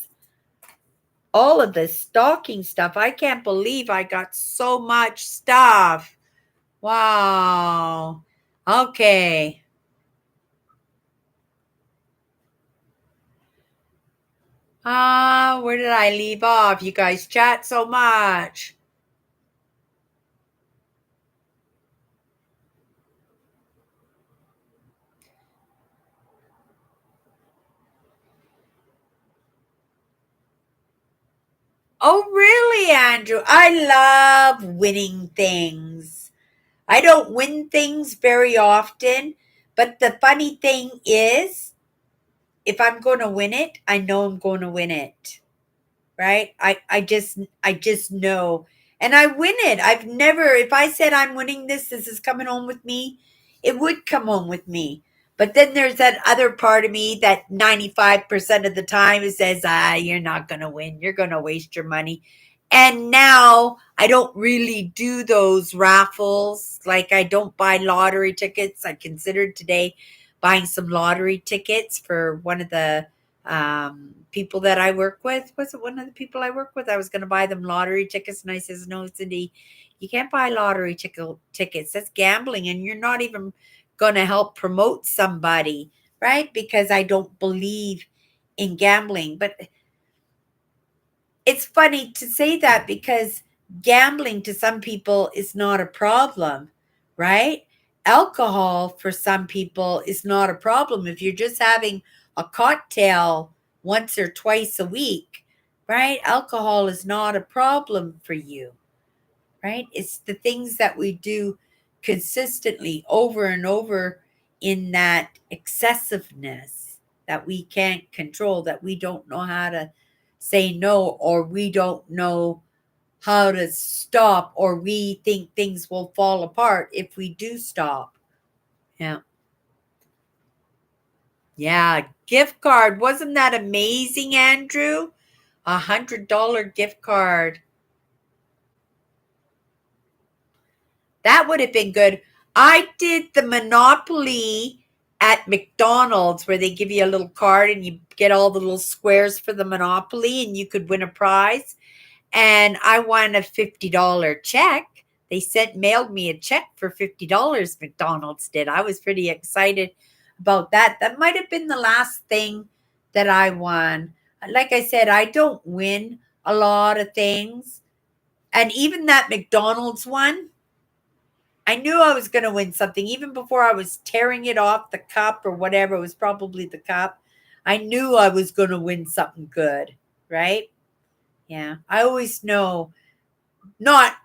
stocking stuff. I can't believe I got so much stuff. Wow. Okay. Where did I leave off? You guys chat so much. Oh, really, Andrew? I love winning things. I don't win things very often, but the funny thing is, if I'm going to win it, I know I'm going to win it. Right? I just know. And I win it. I've never, if I said I'm winning this is coming home with me, it would come home with me. But then there's that other part of me that 95% of the time it says, you're not going to win. You're going to waste your money. And now I don't really do those raffles. Like I don't buy lottery tickets. I considered today buying some lottery tickets for one of the people that I work with. Was it one of the people I work with? I was going to buy them lottery tickets. And I says, no, Cindy, you can't buy lottery tickets. That's gambling. And you're not even going to help promote somebody, right? Because I don't believe in gambling. But it's funny to say that because gambling to some people is not a problem, right? Alcohol for some people is not a problem. If you're just having a cocktail once or twice a week, right? Alcohol is not a problem for you, right? It's the things that we do consistently over and over in that excessiveness that we can't control, that we don't know how to say no, or we don't know how to stop, or we think things will fall apart if we do stop. Yeah. Yeah. Gift card. Wasn't that amazing, Andrew? $100 gift card. That would have been good. I did the Monopoly at McDonald's where they give you a little card and you get all the little squares for the Monopoly and you could win a prize. And I won a $50 check. They mailed me a check for $50, McDonald's did. I was pretty excited about that. That might have been the last thing that I won. Like I said, I don't win a lot of things. And even that McDonald's one, I knew I was going to win something even before I was tearing it off the cup or whatever. It was probably the cup. I knew I was going to win something good, right? Yeah. I always know, not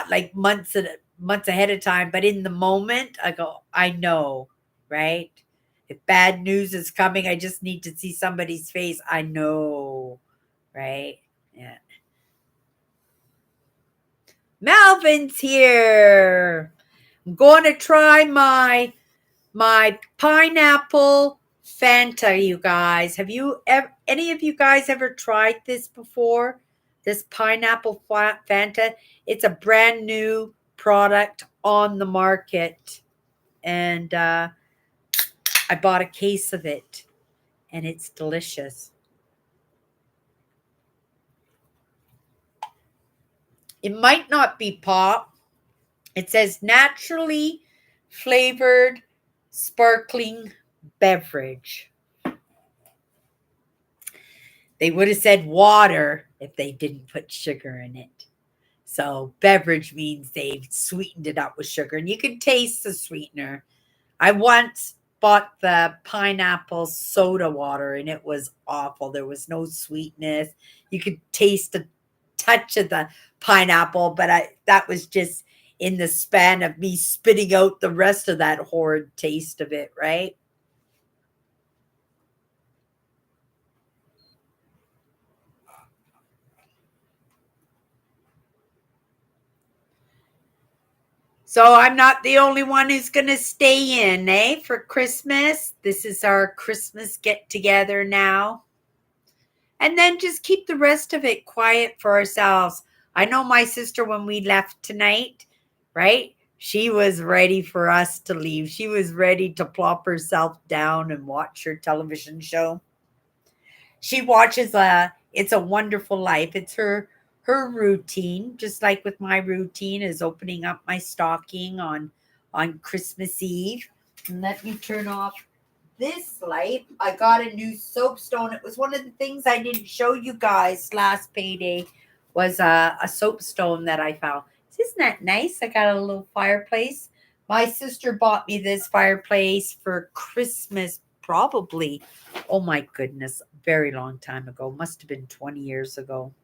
like months ahead of time, but in the moment I go, I know, right? If bad news is coming, I just need to see somebody's face. I know, right? Yeah. Melvin's here. I'm going to try my pineapple Fanta, you guys. Have you ever, any of you guys ever tried this before? This pineapple Fanta? It's a brand new product on the market. And I bought a case of it, and it's delicious. It might not be pop. It says naturally flavored sparkling beverage. They would have said water if they didn't put sugar in it. So beverage means they've sweetened it up with sugar, and you can taste the sweetener. I once bought the pineapple soda water and it was awful. There was no sweetness. You could taste a touch of the pineapple, but that was just in the span of me spitting out the rest of that horrid taste of it, right? So I'm not the only one who's going to stay in, eh, for Christmas. This is our Christmas get together now. And then just keep the rest of it quiet for ourselves. I know my sister, when we left tonight, right? She was ready for us to leave. She was ready to plop herself down and watch her television show. She watches It's a Wonderful Life. It's her routine, just like with my routine is opening up my stocking on Christmas Eve. And let me turn off this light. I got a new soapstone. It was one of the things I didn't show you guys last payday was a soapstone that I found. Isn't that nice? I got a little fireplace. My sister bought me this fireplace for Christmas, probably, oh my goodness, very long time ago. Must have been 20 years ago,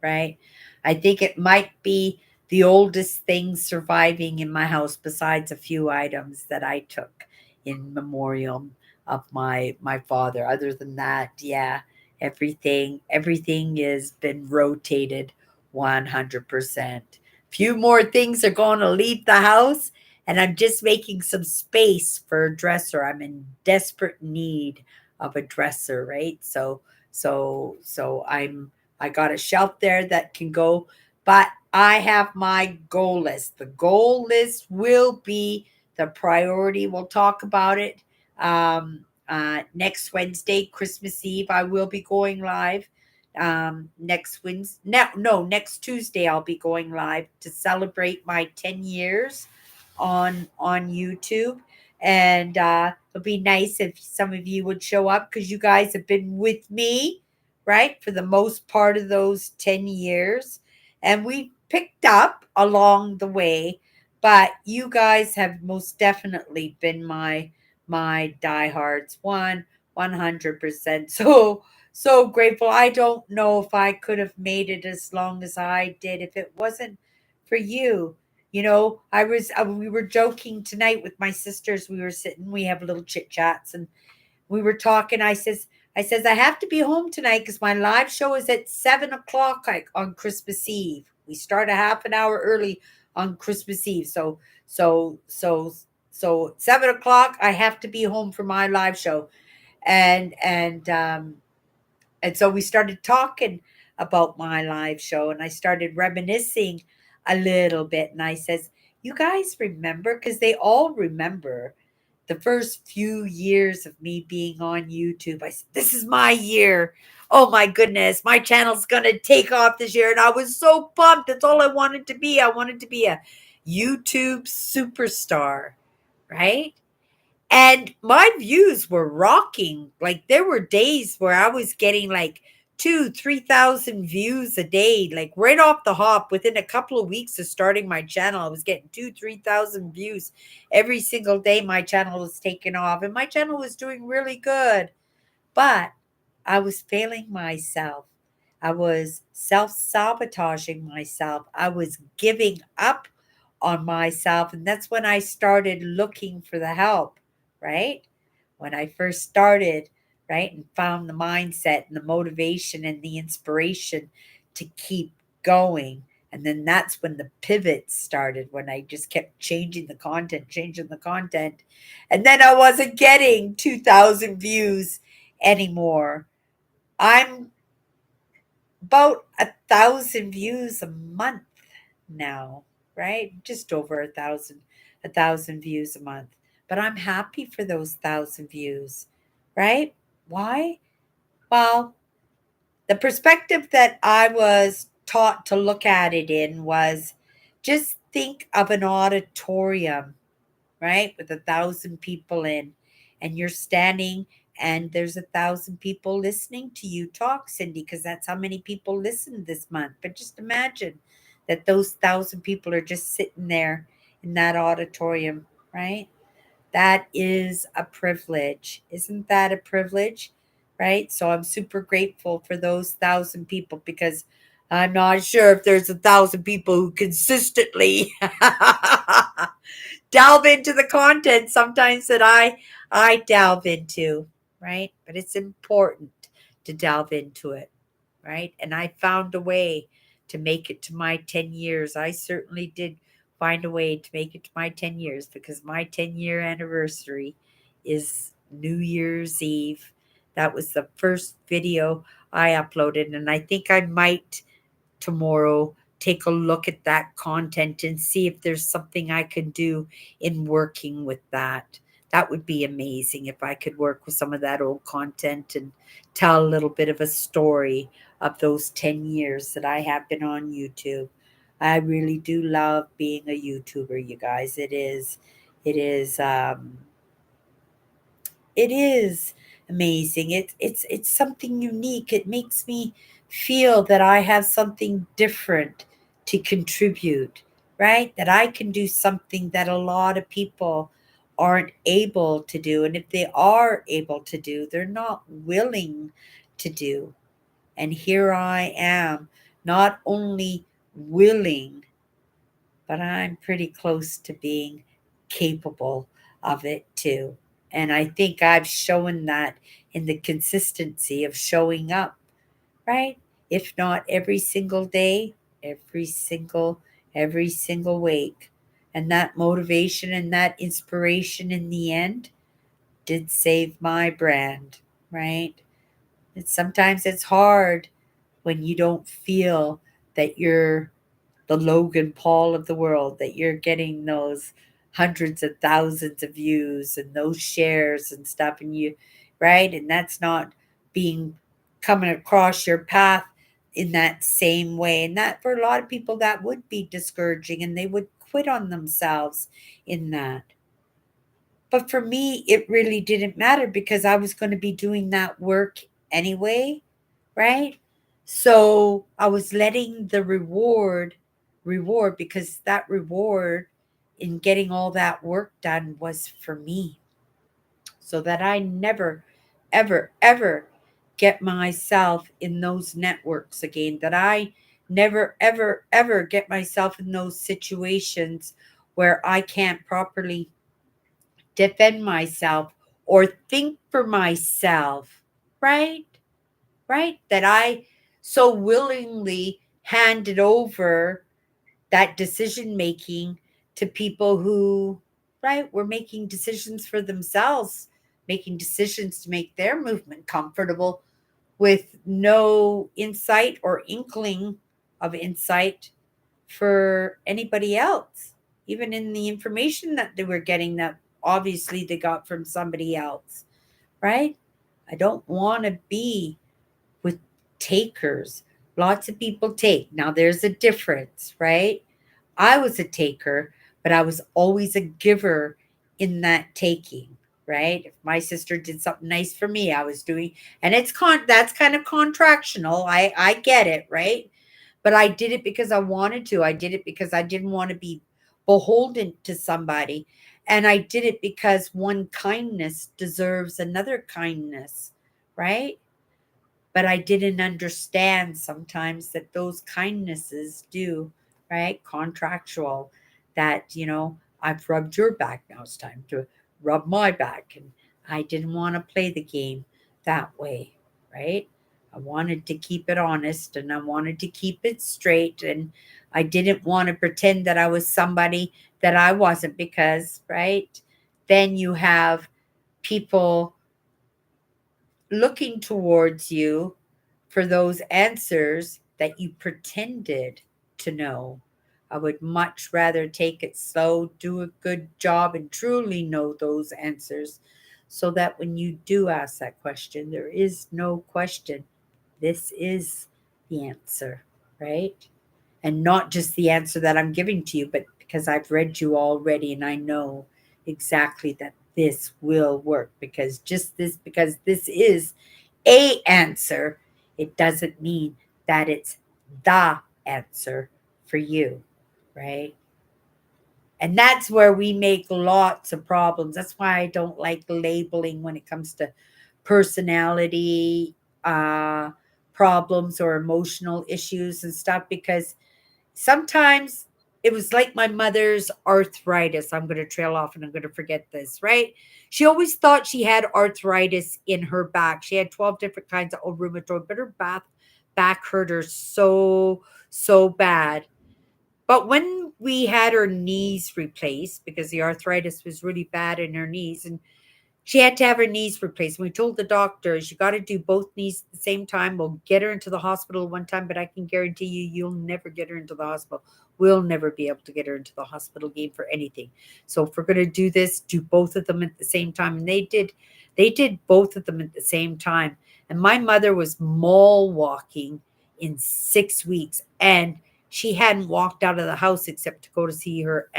right? I think it might be the oldest thing surviving in my house besides a few items that I took in memorial of my father. Other than that, yeah, everything has been rotated 100%. Few more things are going to leave the house and I'm just making some space for a dresser. I'm in desperate need of a dresser, right? So I got a shelf there that can go, but I have my goal list. The goal list will be the priority. We'll talk about it next Wednesday, Christmas Eve. I will be going live. Next Wednesday, no, next Tuesday, I'll be going live to celebrate my 10 years on YouTube. And it'll be nice if some of you would show up because you guys have been with me, right, for the most part of those 10 years. And we picked up along the way, but you guys have most definitely been my diehards, 100%. So grateful. I don't know if I could have made it as long as I did if it wasn't for you. You know, we were joking tonight with my sisters. We were sitting, we have little chit chats, and we were talking. I says I have to be home tonight because my live show is at 7 o'clock on Christmas Eve. We start a half an hour early on Christmas Eve. So so so 7 o'clock. I have to be home for my live show, and and um and so we started talking about my live show and I started reminiscing a little bit. And I says, you guys remember? Because they all remember the first few years of me being on YouTube. I said, this is my year. Oh my goodness, my channel's going to take off this year. And I was so pumped. That's all I wanted to be. I wanted to be a YouTube superstar, right? And my views were rocking. Like there were days where I was getting like 3,000 views a day, like right off the hop. Within a couple of weeks of starting my channel, I was getting 3,000 views every single day. My channel was taking off, and my channel was doing really good. But I was failing myself. I was self sabotaging myself. I was giving up on myself. And that's when I started looking for the help, right? When I first started, right? And found the mindset and the motivation and the inspiration to keep going. And then that's when the pivot started, when I just kept changing the content, changing the content. And then I wasn't getting 2,000 views anymore. I'm about 1,000 views a month now, right? Just over a thousand views a month. But I'm happy for those 1,000 views, right? Why? Well, the perspective that I was taught to look at it in was just think of an auditorium, right? With 1,000 people in, and you're standing and there's 1,000 people listening to you talk, Cindy, because that's how many people listened this month. But just imagine that those 1,000 people are just sitting there in that auditorium, right? That is a privilege. Isn't that a privilege? Right? So I'm super grateful for those 1,000 people because I'm not sure if there's 1,000 people who consistently delve into the content sometimes that I delve into, right? But it's important to delve into it, right? And I found a way to make it to my 10 years. I certainly did find a way to make it to my 10 years because my 10-year anniversary is New Year's Eve. That was the first video I uploaded, and I think I might tomorrow take a look at that content and see if there's something I can do in working with that. That would be amazing if I could work with some of that old content and tell a little bit of a story of those 10 years that I have been on YouTube. I really do love being a YouTuber, you guys. It is it is amazing. It's something unique. It makes me feel that I have something different to contribute, right? That I can do something that a lot of people aren't able to do. And if they are able to do, they're not willing to do. And here I am, not only willing, but I'm pretty close to being capable of it too. And I think I've shown that in the consistency of showing up, right? If not every single day, every single every single week. And that motivation and that inspiration in the end did save my brand, right? Sometimes it's hard when you don't feel that you're the Logan Paul of the world, that you're getting those hundreds of thousands of views and those shares and stuff, and you, right? And that's not being coming across your path in that same way. And that for a lot of people, that would be discouraging and they would quit on themselves in that. But for me, it really didn't matter because I was going to be doing that work anyway, right? So I was letting the reward because that reward in getting all that work done was for me so that I never, ever, ever get myself in those networks again, that I never, ever, ever get myself in those situations where I can't properly defend myself or think for myself, right? Right? That I so willingly handed over that decision making to people who, right, were making decisions for themselves, making decisions to make their movement comfortable with no insight or inkling of insight for anybody else, even in the information that they were getting that obviously they got from somebody else, right? I don't want to be with takers. Lots of people take. Now, there's a difference, right? I was a taker, but I was always a giver in that taking, right? If my sister did something nice for me, I was doing, and that's kind of contractional. I get it, right? But I did it because I wanted to. I did it because I didn't want to be beholden to somebody. And I did it because one kindness deserves another kindness, right? But I didn't understand sometimes that those kindnesses do, right? Contractual, that, I've rubbed your back. Now it's time to rub my back. And I didn't want to play the game that way, right? I wanted to keep it honest and I wanted to keep it straight. And I didn't want to pretend that I was somebody that I wasn't because, right? Then you have people looking towards you for those answers that you pretended to know. I would much rather take it slow, do a good job, and truly know those answers so that when you do ask that question, there is no question. This is the answer, right? And not just the answer that I'm giving to you, but because I've read you already and I know exactly that this will work because this is a answer, it doesn't mean that it's the answer for you, right? And that's where we make lots of problems. That's why I don't like labeling when it comes to personality uh, problems or emotional issues and stuff, because sometimes it was like my mother's arthritis. I'm going to trail off and I'm going to forget this, right? She always thought she had arthritis in her back. She had 12 different kinds of rheumatoid, but her back hurt her so bad. But when we had her knees replaced, because the arthritis was really bad in her knees, and she had to have her knees replaced. And we told the doctors, you got to do both knees at the same time. We'll get her into the hospital one time, but I can guarantee you, you'll never get her into the hospital. We'll never be able to get her into the hospital game for anything. So if we're going to do this, do both of them at the same time. And they did both of them at the same time. And my mother was mall walking in 6 weeks. And she hadn't walked out of the house except to go to see her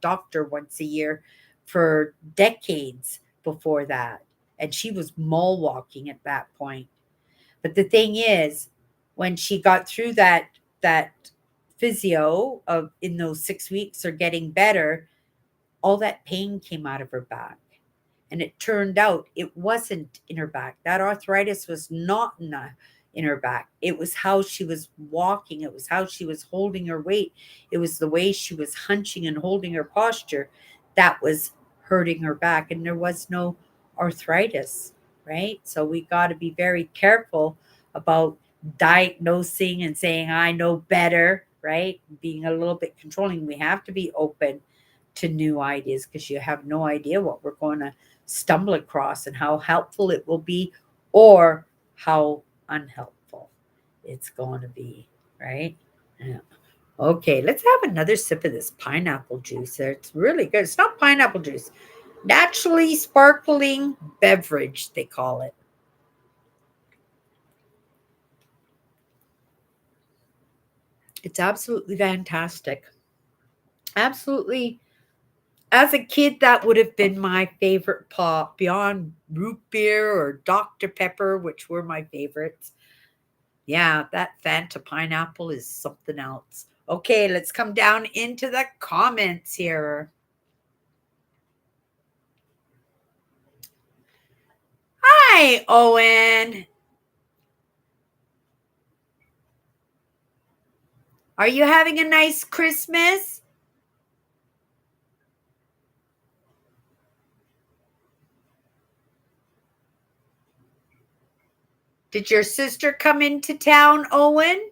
doctor once a year for decades before that. And she was mall walking at that point. But the thing is, when she got through that physio of in those 6 weeks or getting better, all that pain came out of her back. And it turned out it wasn't in her back. That arthritis was not in her back. It was how she was walking. It was how she was holding her weight. It was the way she was hunching and holding her posture that was hurting her back. And there was no arthritis, right? So we got to be very careful about diagnosing and saying, I know better, right? Being a little bit controlling. We have to be open to new ideas because you have no idea what we're going to stumble across and how helpful it will be or how unhelpful it's going to be, right? Yeah. Okay, let's have another sip of this pineapple juice. It's really good. It's not pineapple juice, naturally sparkling beverage, they call it. It's absolutely fantastic. Absolutely. As a kid, that would have been my favorite pop, beyond root beer or Dr. Pepper, which were my favorites. Yeah, that Fanta pineapple is something else. Okay, let's come down into the comments here. Hi, Owen. Are you having a nice Christmas? Did your sister come into town, Owen?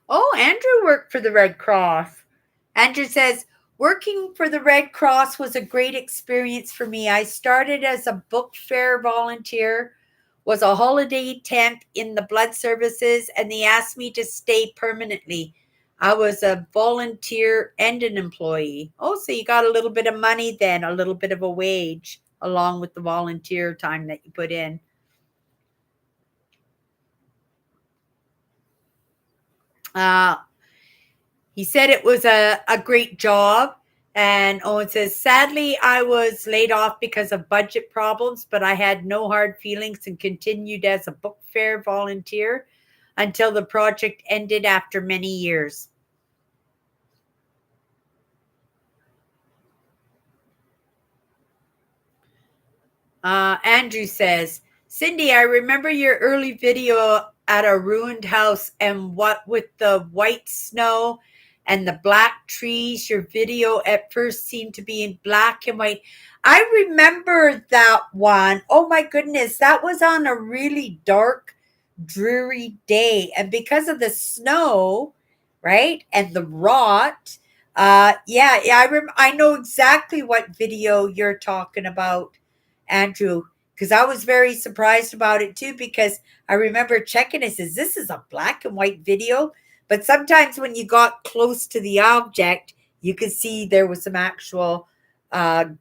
Oh, Andrew worked for the Red Cross. Andrew says, working for the Red Cross was a great experience for me. I started as a book fair volunteer, was a holiday temp in the blood services, and they asked me to stay permanently. I was a volunteer and an employee. Oh, so you got a little bit of money then, a little bit of a wage, along with the volunteer time that you put in. Uh, He said it was a great job. And Owen says, sadly, I was laid off because of budget problems, but I had no hard feelings and continued as a book fair volunteer until the project ended after many years. Andrew says, Cindy, I remember your early video at a ruined house and what with the white snow and the black trees. Your video at first seemed to be in black and white. I remember that one. Oh my goodness. That was on a really dark, dreary day. And because of the snow, right? And the rot. I know exactly what video you're talking about, Andrew, because I was very surprised about it too. Because I remember checking it, says this is a black and white video, but sometimes when you got close to the object, you could see there was some actual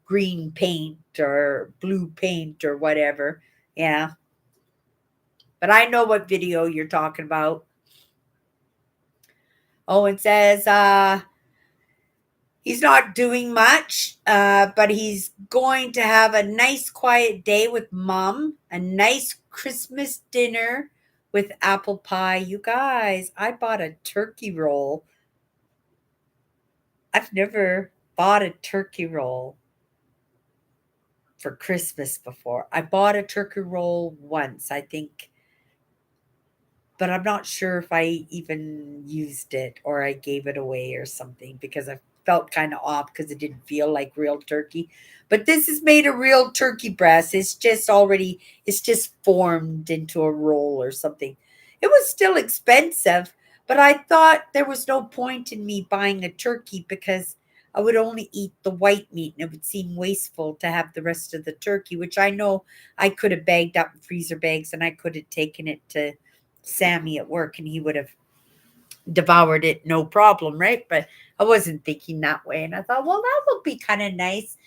green paint or blue paint or whatever. Yeah, but I know what video you're talking about. Oh, it says He's not doing much, but he's going to have a nice quiet day with mom, a nice Christmas dinner with apple pie. You guys, I bought a turkey roll. I've never bought a turkey roll for Christmas before. I bought a turkey roll once, I think, but I'm not sure if I even used it or I gave it away or something because I felt kind of off because it didn't feel like real turkey. But this is made of real turkey breast. It's just formed into a roll or something. It was still expensive, but I thought there was no point in me buying a turkey because I would only eat the white meat and it would seem wasteful to have the rest of the turkey, which I know I could have bagged up in freezer bags and I could have taken it to Sammy at work and he would have devoured it no problem, right? But I wasn't thinking that way. And I thought, well, that would be kind of nice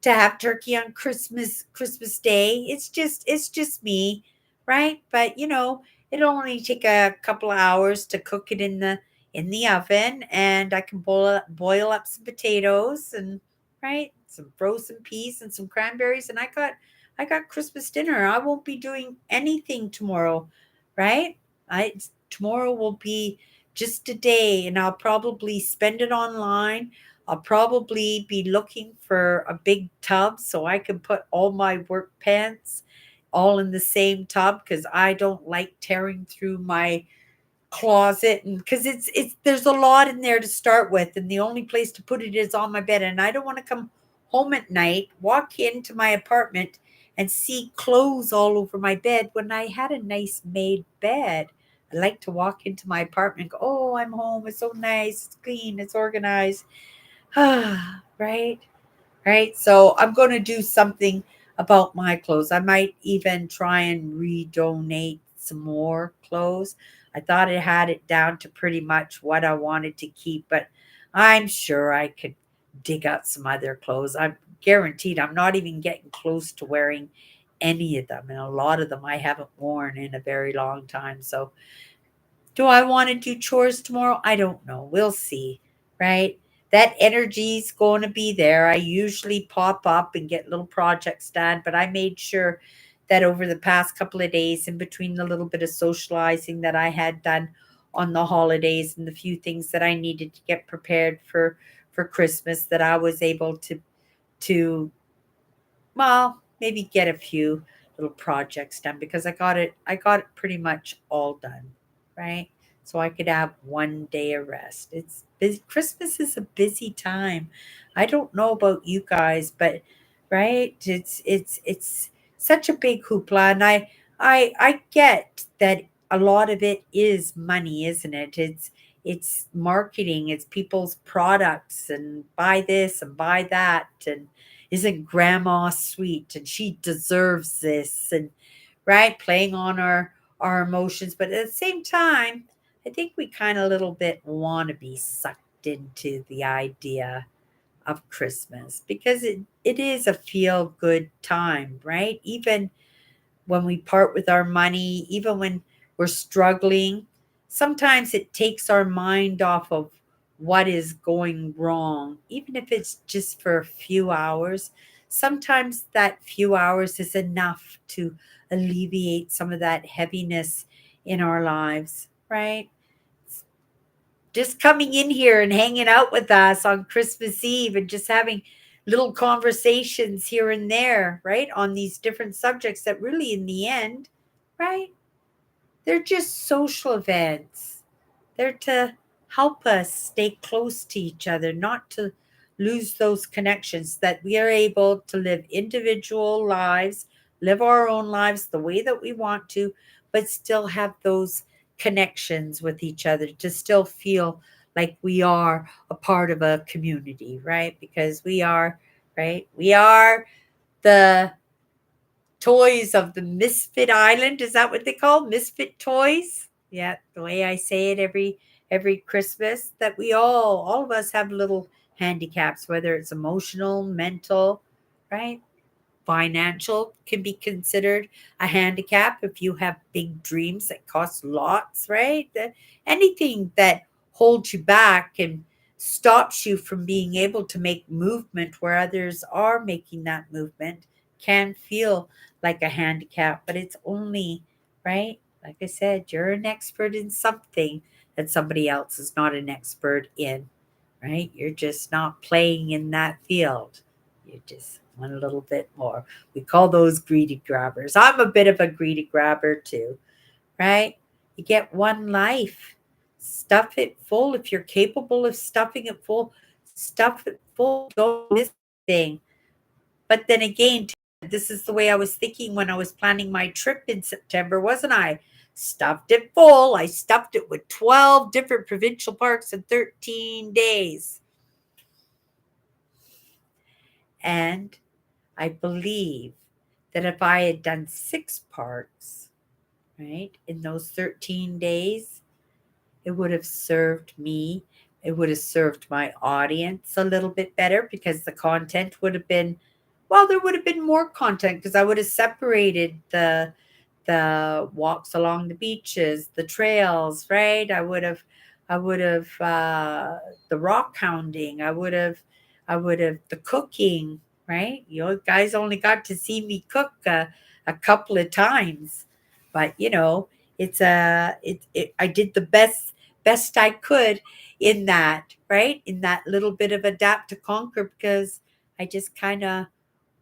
to have turkey on Christmas Day. It's just me, right? But it'll only take a couple of hours to cook it in the oven and I can boil up some potatoes and right, some frozen peas and some cranberries and I got Christmas dinner. I won't be doing anything tomorrow, right? I Tomorrow will be just a day and I'll probably spend it online. I'll probably be looking for a big tub so I can put all my work pants all in the same tub because I don't like tearing through my closet and because it's there's a lot in there to start with and the only place to put it is on my bed and I don't want to come home at night, walk into my apartment and see clothes all over my bed when I had a nice made bed. I like to walk into my apartment and go, oh, I'm home. It's so nice. It's clean. It's organized. Right? Right? So I'm going to do something about my clothes. I might even try and redonate some more clothes. I thought I had it down to pretty much what I wanted to keep, but I'm sure I could dig out some other clothes. I'm guaranteed I'm not even getting close to wearing any of them. And a lot of them I haven't worn in a very long time. So do I want to do chores tomorrow? I don't know. We'll see, right? That energy's going to be there. I usually pop up and get little projects done, but I made sure that over the past couple of days, in between the little bit of socializing that I had done on the holidays and the few things that I needed to get prepared for Christmas, that I was able to well, maybe get a few little projects done because I got it pretty much all done, right? So I could have one day of rest. It's busy. Christmas is a busy time. I don't know about you guys, but right, it's such a big hoopla, and I get that a lot of it is money, isn't it? It's marketing, it's people's products, and buy this and buy that, and isn't grandma sweet and she deserves this and right playing on our emotions but at the same time I think we kind of little bit want to be sucked into the idea of Christmas because it is a feel good time, right? Even when we part with our money, even when we're struggling, sometimes it takes our mind off of what is going wrong, even if it's just for a few hours. Sometimes that few hours is enough to alleviate some of that heaviness in our lives, right? Just coming in here and hanging out with us on Christmas Eve and just having little conversations here and there, right? On these different subjects that really, in the end, right? They're just social events. They're to help us stay close to each other, not to lose those connections, that we are able to live individual lives, live our own lives the way that we want to, but still have those connections with each other, to still feel like we are a part of a community, right? Because we are, right? We are the toys of the Misfit Island. Is that what they call misfit toys? Yeah, the way I say it every Christmas. That we all of us have little handicaps, whether it's emotional, mental, right? Financial can be considered a handicap if you have big dreams that cost lots, right? Anything that holds you back can stops you from being able to make movement where others are making that movement can feel like a handicap, but it's only, right? Like I said, you're an expert in something that somebody else is not an expert in, right? You're just not playing in that field. You just want a little bit more. We call those greedy grabbers. I'm a bit of a greedy grabber too, right? You get one life. Stuff it full. If you're capable of stuffing it full, stuff it full. Don't miss a thing. But then again, this is the way I was thinking when I was planning my trip in September, wasn't I? Stuffed it full. I stuffed it with 12 different provincial parks in 13 days. And I believe that if I had done 6 parks, right, in those 13 days, it would have served me. It would have served my audience a little bit better because the content would have been, well, there would have been more content because I would have separated the walks along the beaches, the trails, right? I would have the rock hounding. I would have the cooking, right? You know, guys only got to see me cook a couple of times, but it's I did the best I could in that, right? In that little bit of adapt to conquer because I just kind of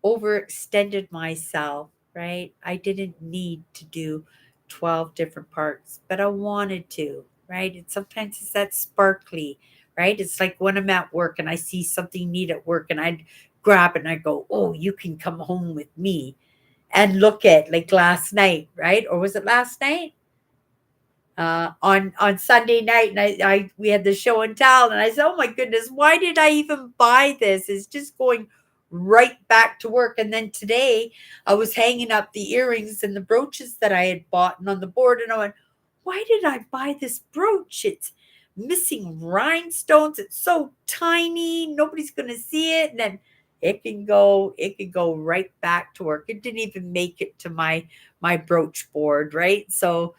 overextended myself, right? I didn't need to do 12 different parts, but I wanted to, right? And sometimes it's that sparkly, right? It's like when I'm at work and I see something neat at work and I'd grab it and I go, oh, you can come home with me and look at like last night, right? Or was it last night? On Sunday night, and I we had the show and tell, and I said, "Oh my goodness, why did I even buy this? It's just going right back to work." And then today, I was hanging up the earrings and the brooches that I had bought and on the board, and I went, "Why did I buy this brooch? It's missing rhinestones. It's so tiny. Nobody's going to see it." And then it can go right back to work. It didn't even make it to my brooch board, right? So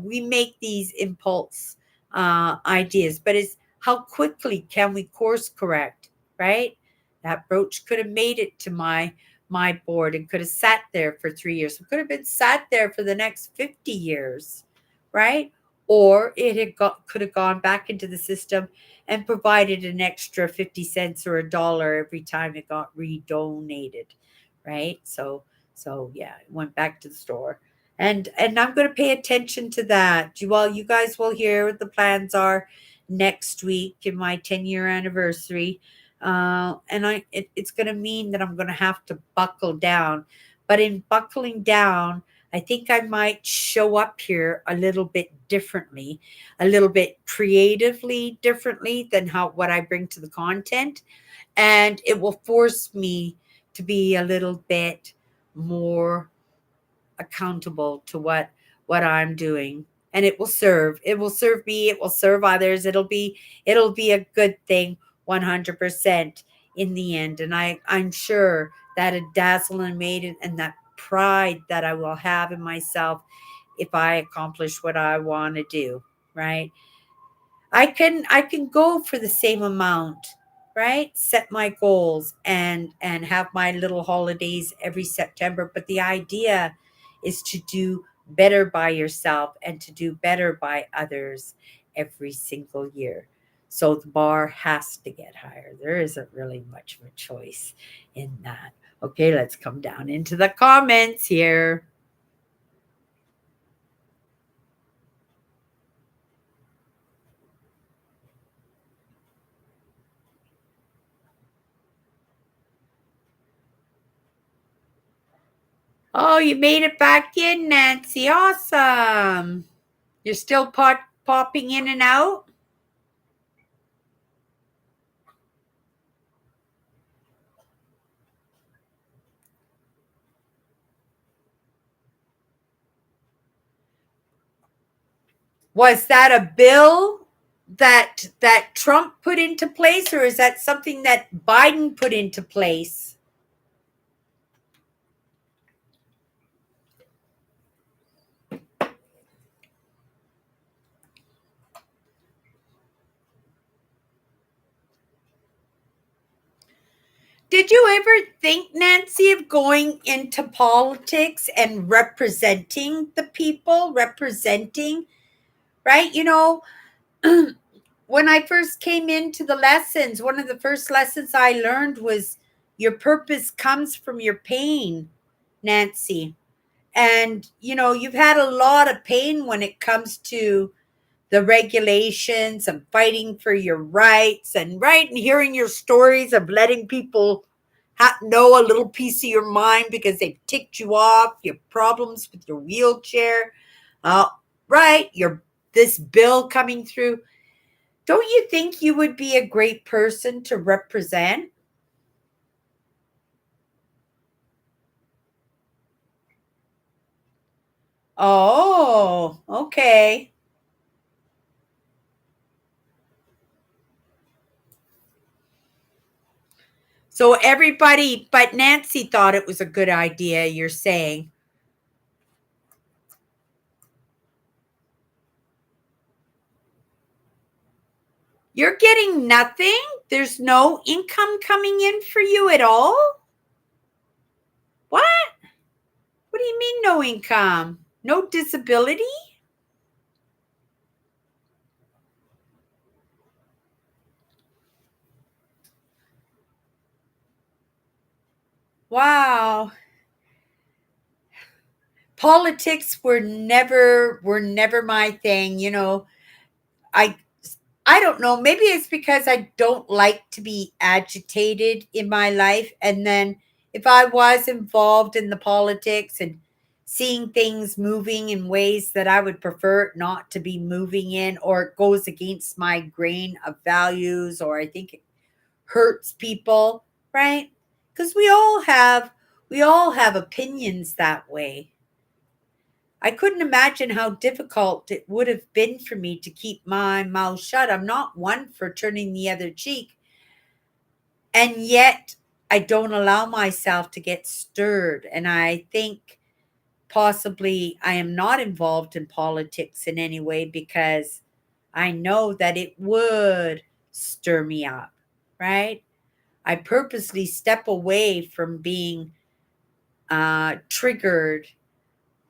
we make these impulse ideas, but it's how quickly can we course correct, right? That brooch could have made it to my board and could have sat there for 3 years. It could have been sat there for the next 50 years, right? Or could have gone back into the system and provided an extra 50 cents or $1 every time it got redonated, right? So yeah, it went back to the store. And I'm going to pay attention to that. You guys will hear what the plans are next week in my 10-year anniversary. It's going to mean that I'm going to have to buckle down. But in buckling down, I think I might show up here a little bit differently, a little bit creatively differently than what I bring to the content. And it will force me to be a little bit more accountable to what I'm doing, and it will serve me, it will serve others, it'll be a good thing 100% in the end. And I'm sure that a dazzle and maiden and that pride that I will have in myself if I accomplish what I want to do, right? I can go for the same amount, right? Set my goals and have my little holidays every September, but the idea is to do better by yourself and to do better by others every single year. So the bar has to get higher. There isn't really much of a choice in that. Okay, let's come down into the comments here. Oh, you made it back in, Nancy. Awesome. You're still popping in and out? Was that a bill that Trump put into place, or is that something that Biden put into place? Did you ever think, Nancy, of going into politics and representing the people, representing, right? When I first came into the lessons, one of the first lessons I learned was your purpose comes from your pain, Nancy. And, you've had a lot of pain when it comes to the regulations and fighting for your rights and right and hearing your stories of letting people know a little piece of your mind because they've ticked you off, your problems with your wheelchair, uh, right, your this bill coming through. Don't you think you would be a great person to represent? Oh, okay. So everybody but Nancy thought it was a good idea, you're saying. You're getting nothing? There's no income coming in for you at all? What? What do you mean no income? No disability? Wow. Politics were never my thing, I I don't know. Maybe it's because I don't like to be agitated in my life. And then if I was involved in the politics and seeing things moving in ways that I would prefer it not to be moving in, or it goes against my grain of values, or I think it hurts people, right? Because we all have opinions that way. I couldn't imagine how difficult it would have been for me to keep my mouth shut. I'm not one for turning the other cheek, and yet I don't allow myself to get stirred. And I think possibly I am not involved in politics in any way because I know that it would stir me up, right? I purposely step away from being triggered,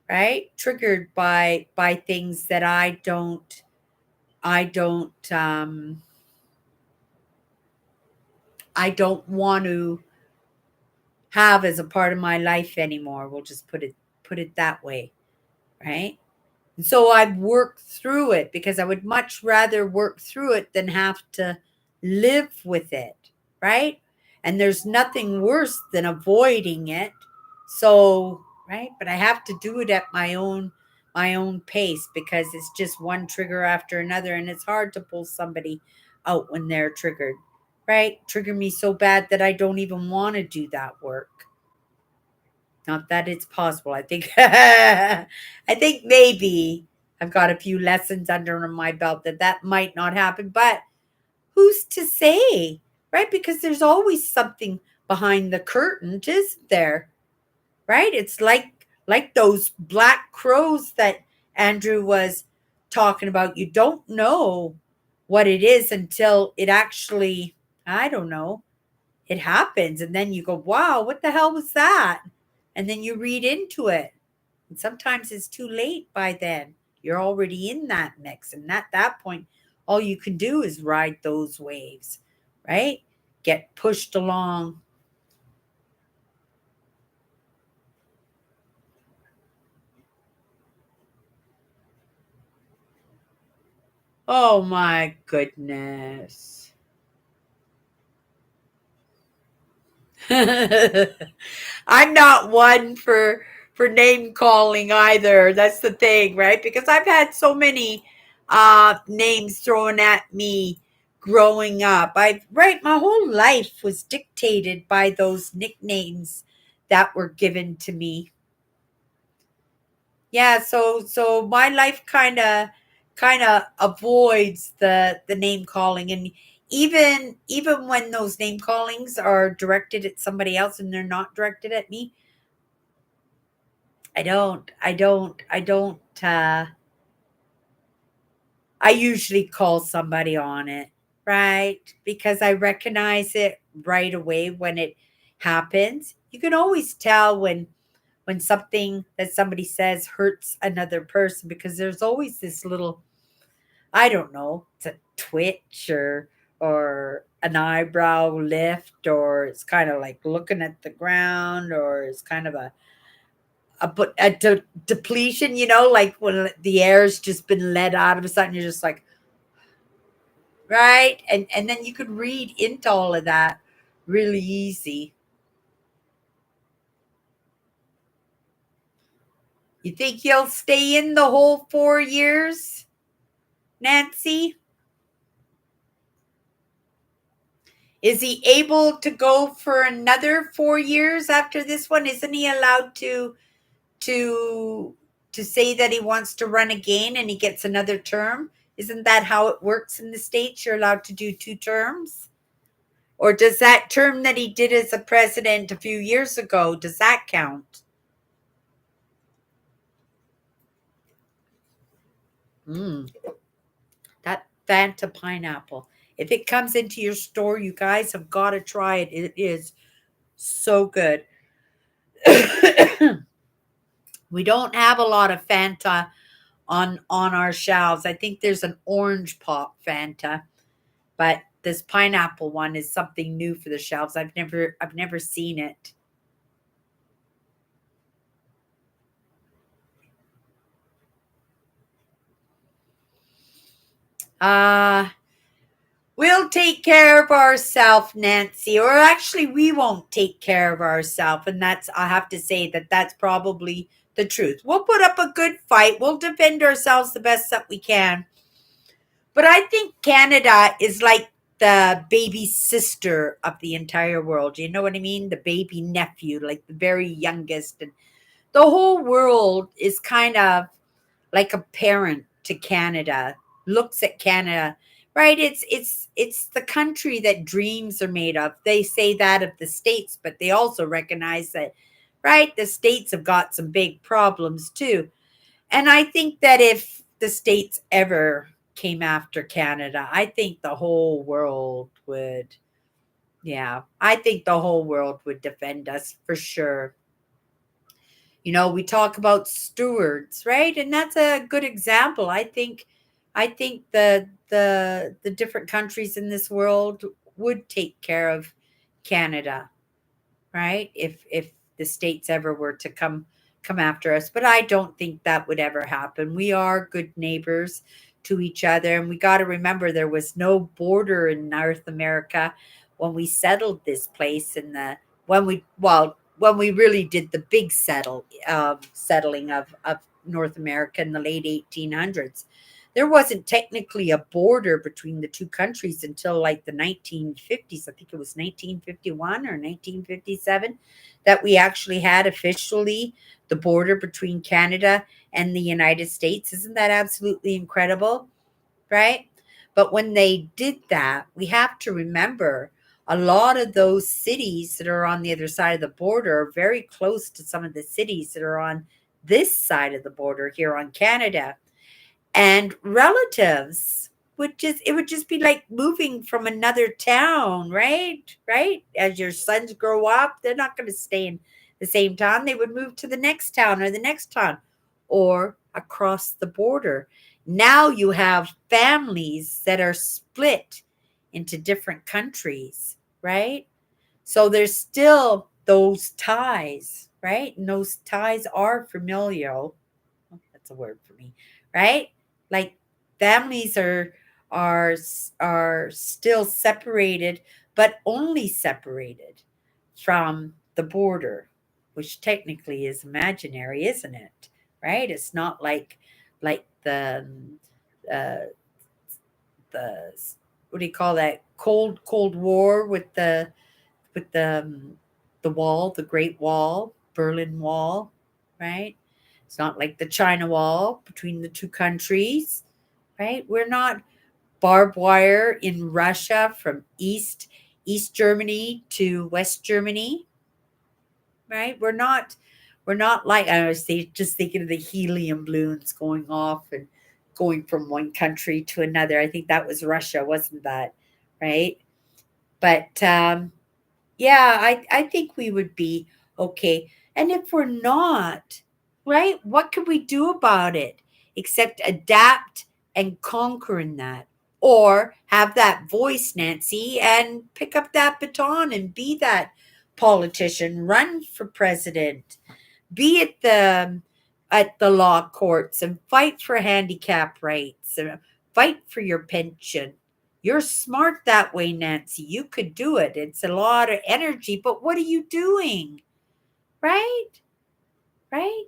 right? Triggered by things that I don't I don't want to have as a part of my life anymore. We'll just put it that way, right? And so I've worked through it because I would much rather work through it than have to live with it, right? And there's nothing worse than avoiding it. So, right? But I have to do it at my own pace because it's just one trigger after another and it's hard to pull somebody out when they're triggered, right? Trigger me so bad that I don't even want to do that work. Not that it's possible. I think I think maybe I've got a few lessons under my belt that might not happen, but who's to say? Right? Because there's always something behind the curtain, isn't there? Right? It's like those black crows that Andrew was talking about. You don't know what it is until it actually, I don't know, it happens and then you go, wow, what the hell was that? And then you read into it, and sometimes it's too late by then. You're already in that mix, and at that point all you can do is ride those waves, right? Get pushed along. Oh my goodness. I'm not one for name calling either. That's the thing, right? Because I've had so many names thrown at me growing up. I right, my whole life was dictated by those nicknames that were given to me. Yeah, so my life kind of avoids the name calling, and even when those name callings are directed at somebody else and they're not directed at me, I don't I usually call somebody on it, right? Because I recognize it right away when happens, you can always tell when something that somebody says hurts another person, because there's always this little, I don't know, it's a twitch or an eyebrow lift, or it's kind of like looking at the ground, or it's kind of a depletion, like when the air's just been let out of something, you're just like, right? And then you could read into all of that really easy. You think he'll stay in the whole 4 years, Nancy? Is he able to go for another 4 years after this one? Isn't he allowed to to say that he wants to run again and he gets another term? Isn't that how it works in the States? You're allowed to do 2 terms? Or does that term that he did as a president a few years ago, does that count? Mm, that Fanta pineapple. If it comes into your store, you guys have got to try it. It is so good. We don't have a lot of Fanta on our shelves. I think there's an orange pop Fanta, but this pineapple one is something new for the shelves. I've never seen it. Uh we'll take care of ourselves, Nancy. Or actually, we won't take care of ourselves, and that's, I have to say that that's probably the truth. We'll put up a good fight. We'll defend ourselves the best that we can. But I think Canada is like the baby sister of the entire world. You know what I mean? The baby nephew, like the very youngest. And the whole world is kind of like a parent to Canada, looks at Canada, right? It's the country that dreams are made of. They say that of the States, but they also recognize that, right, the States have got some big problems too. And I think that if the States ever came after Canada, I think the whole world would, yeah, I think the whole world would defend us for sure. We talk about stewards, right? And that's a good example. I think the different countries in this world would take care of Canada, right? If the states ever were to come after us. But I don't think that would ever happen. We are good neighbors to each other, and we got to remember there was no border in North America when we settled this place in the when we really did the big settling of North America in the late 1800s. There wasn't technically a border between the two countries until like the 1950s. I think it was 1951 or 1957 that we actually had officially the border between Canada and the United States. Isn't that absolutely incredible? Right? But when they did that, we have to remember a lot of those cities that are on the other side of the border are very close to some of the cities that are on this side of the border here on Canada. And relatives would just be like moving from another town, right, as your sons grow up, they're not going to stay in the same town. They would move to the next town or the next town or across the border. Now you have families that are split into different countries, right? So there's still those ties, right? And those ties are familial. That's a word for me, right? Like families are still separated, but only separated from the border, which technically is imaginary, isn't it? Right? It's not like uh, the what do you call that, Cold War with the wall, the Great Wall, Berlin Wall, right? It's not like the China Wall between the two countries, right? We're not barbed wire in Russia from East Germany to West Germany, right? We're not like, I was just thinking of the helium balloons going off and going from one country to another. I think that was Russia, wasn't that right? But Yeah, I think we would be okay. And if we're not, right, what can we do about it except adapt and conquer in that? Or have that voice, Nancy, and pick up that baton and be that politician, run for president, be at the law courts and fight for handicap rights and fight for your pension. You're smart that way, Nancy. You could do it. It's a lot of energy, but what are you doing? Right? Right?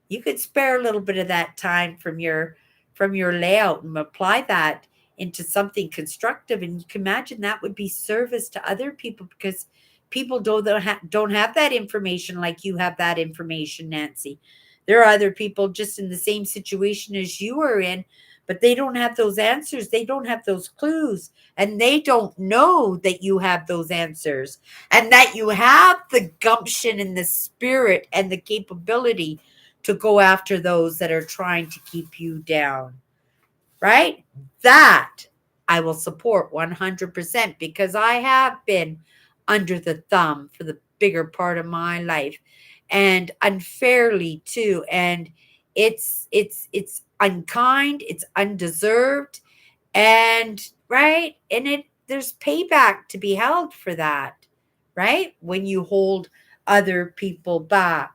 You could spare a little bit of that time from your layout and apply that into something constructive, and you can imagine that would be service to other people because people don't have that information like you have that information, Nancy. There are other people just in the same situation as you are in, but they don't have those answers, they don't have those clues, and they don't know that you have those answers and that you have the gumption and the spirit and the capability to go after those that are trying to keep you down, right? That I will support 100% because I have been under the thumb for the bigger part of my life and unfairly too. And it's unkind, it's undeserved, and right? And it there's payback to be held for that, right? When you hold other people back.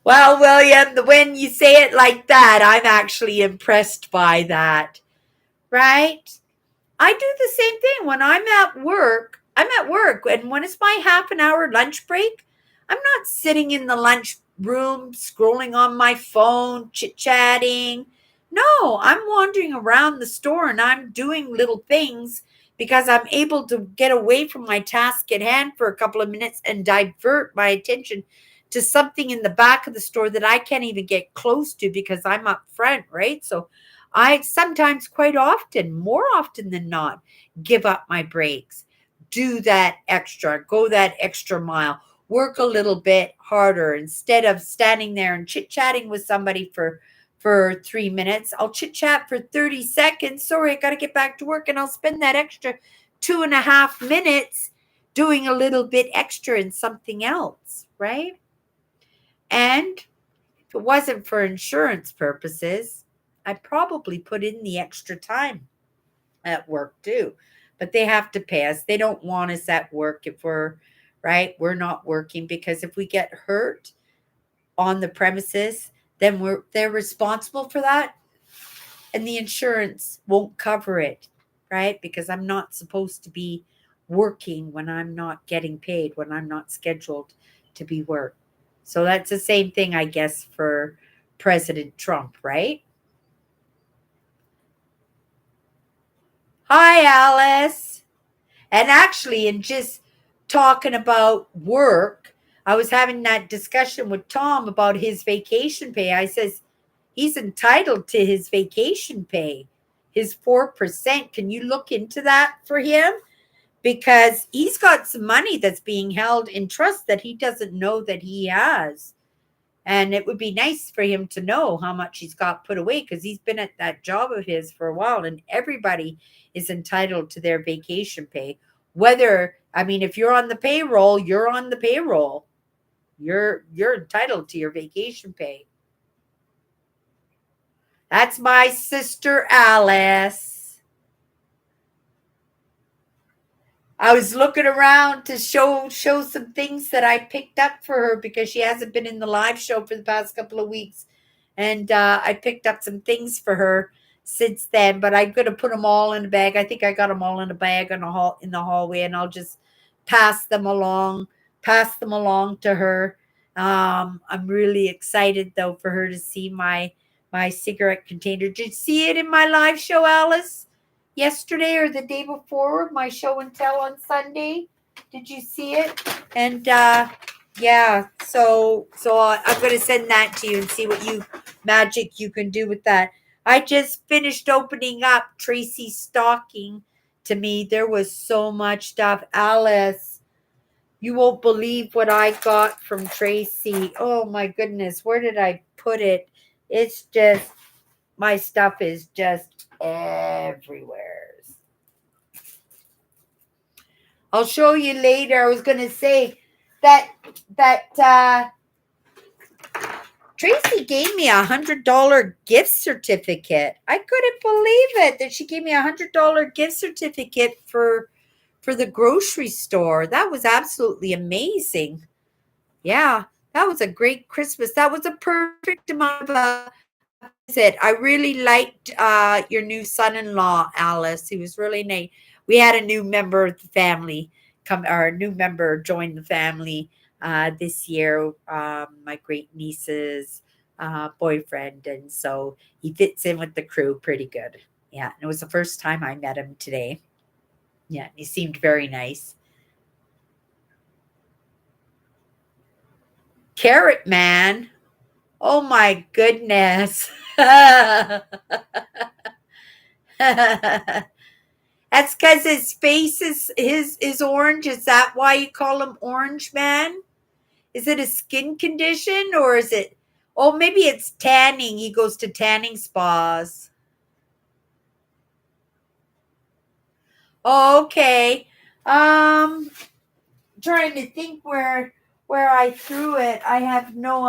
Well, William, when you say it like that, I'm actually impressed by that, right? I do the same thing when I'm at work. I'm at work, and when it's my half an hour lunch break, I'm not sitting in the lunch room scrolling on my phone, chit chatting. No, I'm wandering around the store and I'm doing little things because I'm able to get away from my task at hand for a couple of minutes and divert my attention to something in the back of the store that I can't even get close to because I'm up front, right? So I sometimes, quite often, more often than not, give up my breaks, do that extra, go that extra mile, work a little bit harder instead of standing there and chit chatting with somebody for 3 minutes. I'll chit chat for 30 seconds. Sorry, I got to get back to work, and I'll spend that extra 2.5 minutes doing a little bit extra in something else, right? And if it wasn't for insurance purposes, I'd probably put in the extra time at work too. But they have to pay us. They don't want us at work if we're right. We're not working because if we get hurt on the premises, then they're responsible for that, and the insurance won't cover it, right? Because I'm not supposed to be working when I'm not getting paid, when I'm not scheduled to be work. So that's the same thing, I guess, for President Trump, right? Hi, Alice. And actually, in just talking about work, I was having that discussion with Tom about his vacation pay. I says he's entitled to his vacation pay, his 4%. Can you look into that for him? Because he's got some money that's being held in trust that he doesn't know that he has. And it would be nice for him to know how much he's got put away because he's been at that job of his for a while, and everybody is entitled to their vacation pay. Whether, I mean, if you're on the payroll, you're on the payroll. You're entitled to your vacation pay. That's my sister Alice. I was looking around to show some things that I picked up for her because she hasn't been in the live show for the past couple of weeks, and I picked up some things for her since then. But I'm gonna put them all in a bag. I think I got them all in a bag in the hallway, and I'll just pass them along, pass them along to her. I'm really excited though for her to see my cigarette container. Did you see it in my live show, Alice? Yesterday or the day before my show and tell on Sunday. Did you see it? And yeah, I'm going to send that to you and see what you magic you can do with that. I just finished opening up Tracy's stocking to me. There was so much stuff. Alice, you won't believe what I got from Tracy. Oh my goodness, where did I put it? It's just, my stuff is just everywhere. I'll show you later. I was going to say that Tracy gave me $100 gift certificate. I couldn't believe it that she gave me $100 gift certificate for the grocery store. That was absolutely amazing. Yeah, that was a great Christmas. That was a perfect amount of visit. I really liked your new son-in-law, Alice. He was really nice. We had a new member of the family come, or a new member join the family this year. My great niece's boyfriend, and so he fits in with the crew pretty good. Yeah, and it was the first time I met him today. Yeah, he seemed very nice. Carrot Man. Oh my goodness. That's because his face is orange. Is that why you call him Orange Man? Is it a skin condition or is it? Oh, maybe it's tanning. He goes to tanning spas. Oh, okay. Trying to think where I threw it. I have no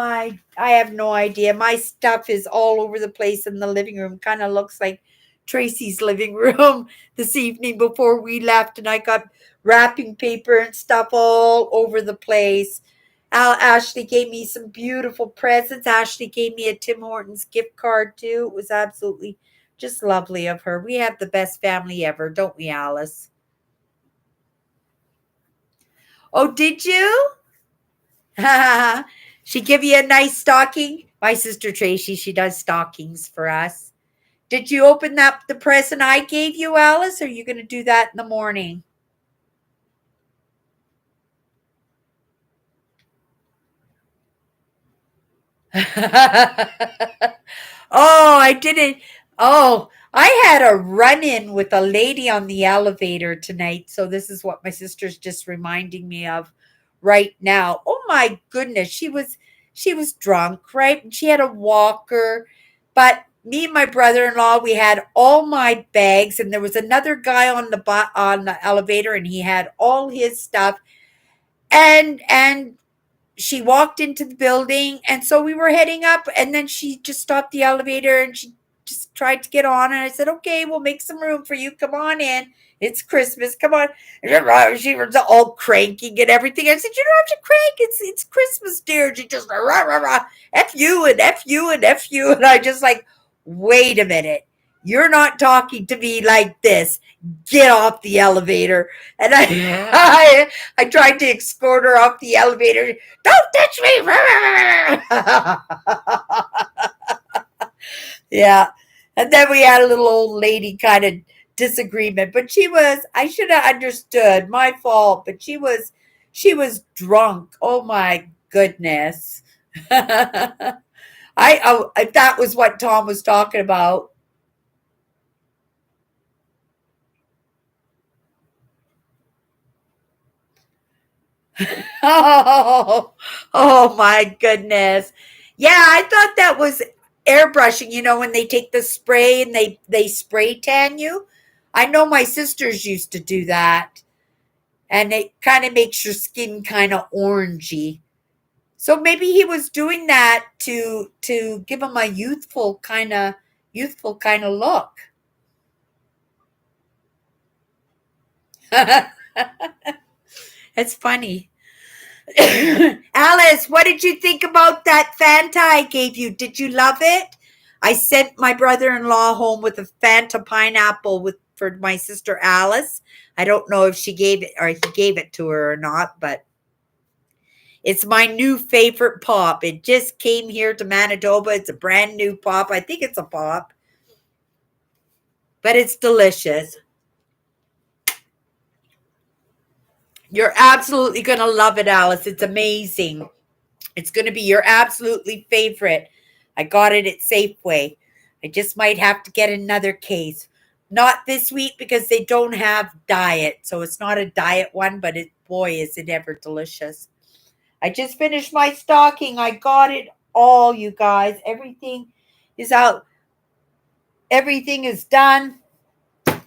idea. My stuff is all over the place in the living room. Kind of looks like Tracy's living room this evening before we left, and I got wrapping paper and stuff all over the place. Ashley gave me some beautiful presents. Ashley gave me a Tim Hortons gift card too. It was absolutely just lovely of her. We have the best family ever, don't we, Alice? Oh, did you? She give you a nice stocking? My sister Tracy, she does stockings for us. Did you open up the present I gave you, Alice? Or are you going to do that in the morning? Oh, I didn't. Oh, I had a run in with a lady on the elevator tonight. So this is what my sister's just reminding me of right now. Oh my goodness, she was drunk, right? And she had a walker, but me and my brother-in-law, we had all my bags, and there was another guy on on the elevator, and he had all his stuff. And she walked into the building, and so we were heading up, and then she just stopped the elevator and she just tried to get on, and I said, okay, we'll make some room for you, come on in, it's Christmas, come on. And she was all cranking and everything. I said, you don't have to crank, it's Christmas, dear. She just rah, rah, rah, F you and F you and F you. And I just like, wait a minute, you're not talking to me like this, get off the elevator. And I tried to escort her off the elevator. Don't touch me. Yeah. And then we had a little old lady kind of disagreement. But I should have understood, my fault, but she was drunk. Oh my goodness. That was what Tom was talking about. Oh, oh my goodness. Yeah, I thought that was airbrushing, when they take the spray and they spray tan you. I know my sisters used to do that, and it kind of makes your skin kind of orangey. So maybe he was doing that to give him a youthful kind of look. It's funny. Alice, what did you think about that Fanta I gave you? Did you love it? I sent my brother-in-law home with a Fanta pineapple for my sister Alice. I don't know if she gave it or he gave it to her or not, but it's my new favorite pop. It just came here to Manitoba. It's a brand new pop. I think it's a pop, but it's delicious. You're absolutely going to love it, Alice. It's amazing. It's going to be your absolutely favorite. I got it at Safeway. I just might have to get another case. Not this week because they don't have diet. So it's not a diet one, but boy, is it ever delicious. I just finished my stocking. I got it all, you guys. Everything. is out. Everything is done.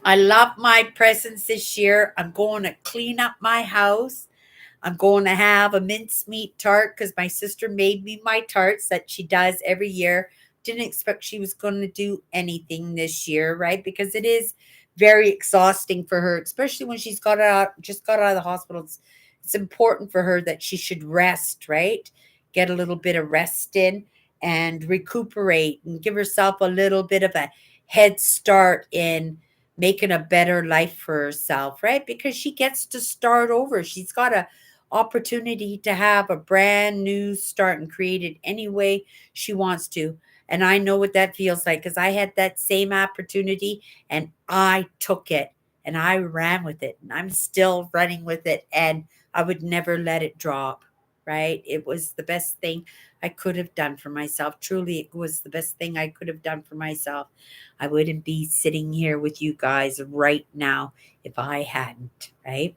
I love my presents this year. I'm going to clean up my house. I'm going to have a mincemeat tart because my sister made me my tarts that she does every year. Didn't expect she was going to do anything this year, right? Because it is very exhausting for her, especially when she's just got out of the hospital. It's important for her that she should rest, right? Get a little bit of rest in and recuperate and give herself a little bit of a head start in making a better life for herself, right? Because she gets to start over. She's got a opportunity to have a brand new start and create it any way she wants to. And I know what that feels like because I had that same opportunity and I took it and I ran with it and I'm still running with it and I would never let it drop, right? It was the best thing I could have done for myself. Truly, it was the best thing I could have done for myself. I wouldn't be sitting here with you guys right now if I hadn't, right?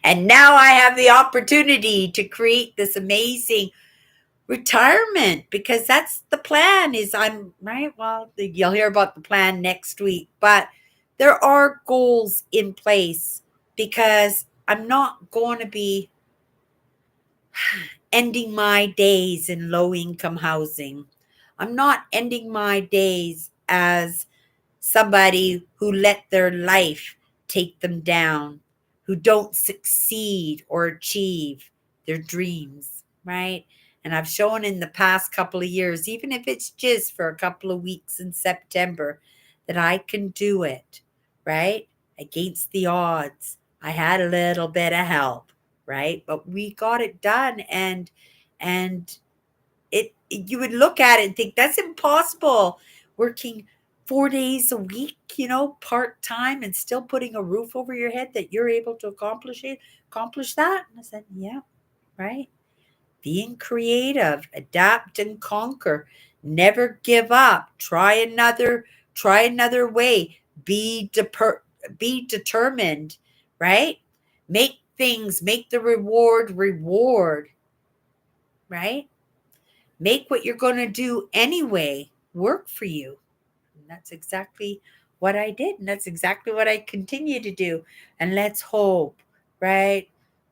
And now I have the opportunity to create this amazing retirement because that's the plan is I'm right. Well, you'll hear about the plan next week, but there are goals in place because I'm not going to be ending my days in low income housing. I'm not ending my days as somebody who let their life take them down, who don't succeed or achieve their dreams, right? And I've shown in the past couple of years, even if it's just for a couple of weeks in September, that I can do it, right? Against the odds. I had a little bit of help, right? But we got it done and it you would look at it and think that's impossible working 4 days a week, part-time and still putting a roof over your head that you're able to accomplish that. And I said, yeah, right. Being creative, adapt and conquer, never give up, try another way, be determined, right? Make the reward, right? Make what you're going to do anyway work for you. And that's exactly what I did. And that's exactly what I continue to do. And let's hope, right?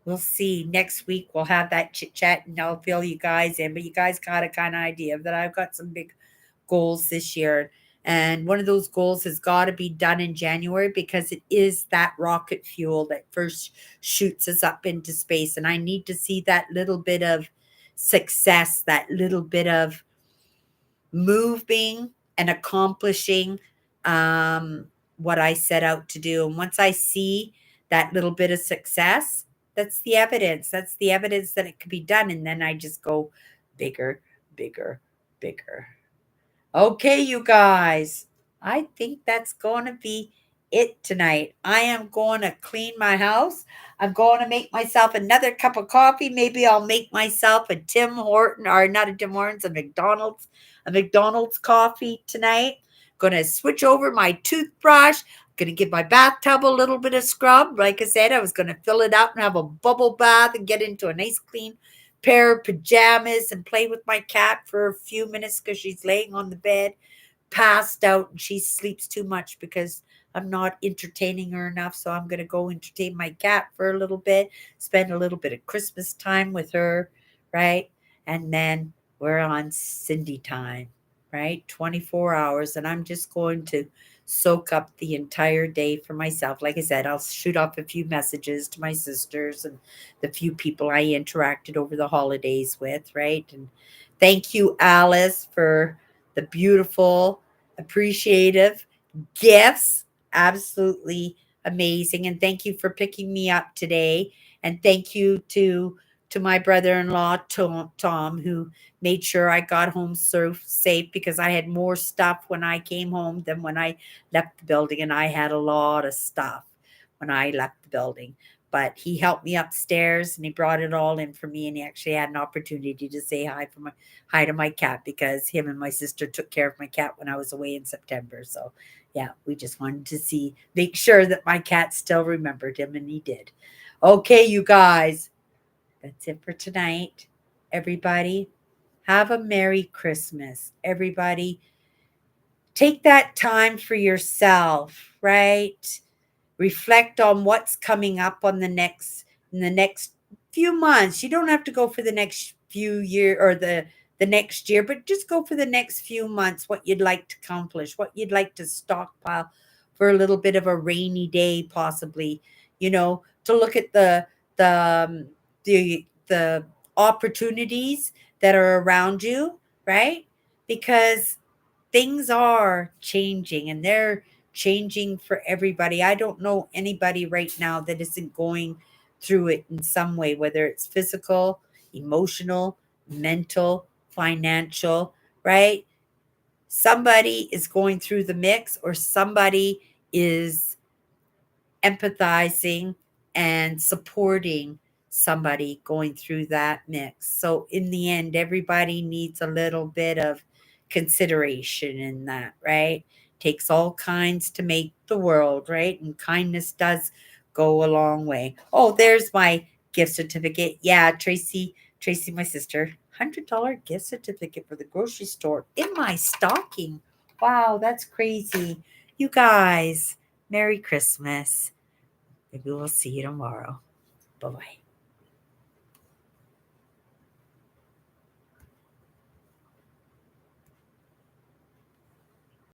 We'll see. Next week, we'll have that chit chat and I'll fill you guys in. But you guys got a kind of idea that I've got some big goals this year. And one of those goals has got to be done in January because it is that rocket fuel that first shoots us up into space. And I need to see that little bit of success, that little bit of moving and accomplishing um, what I set out to do. And once I see that little bit of success, that's the evidence. That's the evidence that it could be done. And then I just go bigger, bigger, bigger. Okay, you guys, I think that's going to be it tonight. I am going to clean my house. I'm going to make myself another cup of coffee. Maybe I'll make myself a Tim Horton or not a Tim Hortons, a McDonald's coffee tonight. Going to switch over my toothbrush. Going to give my bathtub a little bit of scrub. Like I said, I was going to fill it up and have a bubble bath and get into a nice clean pair of pajamas and play with my cat for a few minutes because she's laying on the bed, passed out, and she sleeps too much because I'm not entertaining her enough. So I'm going to go entertain my cat for a little bit, spend a little bit of Christmas time with her, right? And then we're on Cindy time, right? 24 hours. And I'm just going to soak up the entire day for myself. Like I said, I'll shoot off a few messages to my sisters and the few people I interacted over the holidays with, right? And thank you, Alice, for the beautiful, appreciative gifts. Absolutely amazing. And thank you for picking me up today. And thank you to my brother-in-law, Tom, who made sure I got home so safe because I had more stuff when I came home than when I left the building. And I had a lot of stuff when I left the building. But he helped me upstairs and he brought it all in for me. And he actually had an opportunity to say hi to my cat because him and my sister took care of my cat when I was away in September. So yeah, we just wanted to make sure that my cat still remembered him, and he did. Okay, you guys, that's it for tonight. Everybody, Have a Merry Christmas. Everybody, take that time for yourself, right? Reflect on what's coming up on the next few months. You don't have to go for the next few year or the next year, but just go for the next few months, what you'd like to accomplish, what you'd like to stockpile for a little bit of a rainy day, possibly, to look at the opportunities that are around you, right? Because things are changing and they're changing for everybody. I don't know anybody right now that isn't going through it in some way, whether it's physical, emotional, mental, financial, right? Somebody is going through the mix, or somebody is empathizing and supporting somebody going through that mix. So in the end, everybody needs a little bit of consideration in that, right? Takes all kinds to make the world, right? And kindness does go a long way. Oh, there's my gift certificate. Yeah, Tracy, my sister, $100 gift certificate for the grocery store in my stocking. Wow, that's crazy. You guys, Merry Christmas. Maybe we'll see you tomorrow. Bye bye.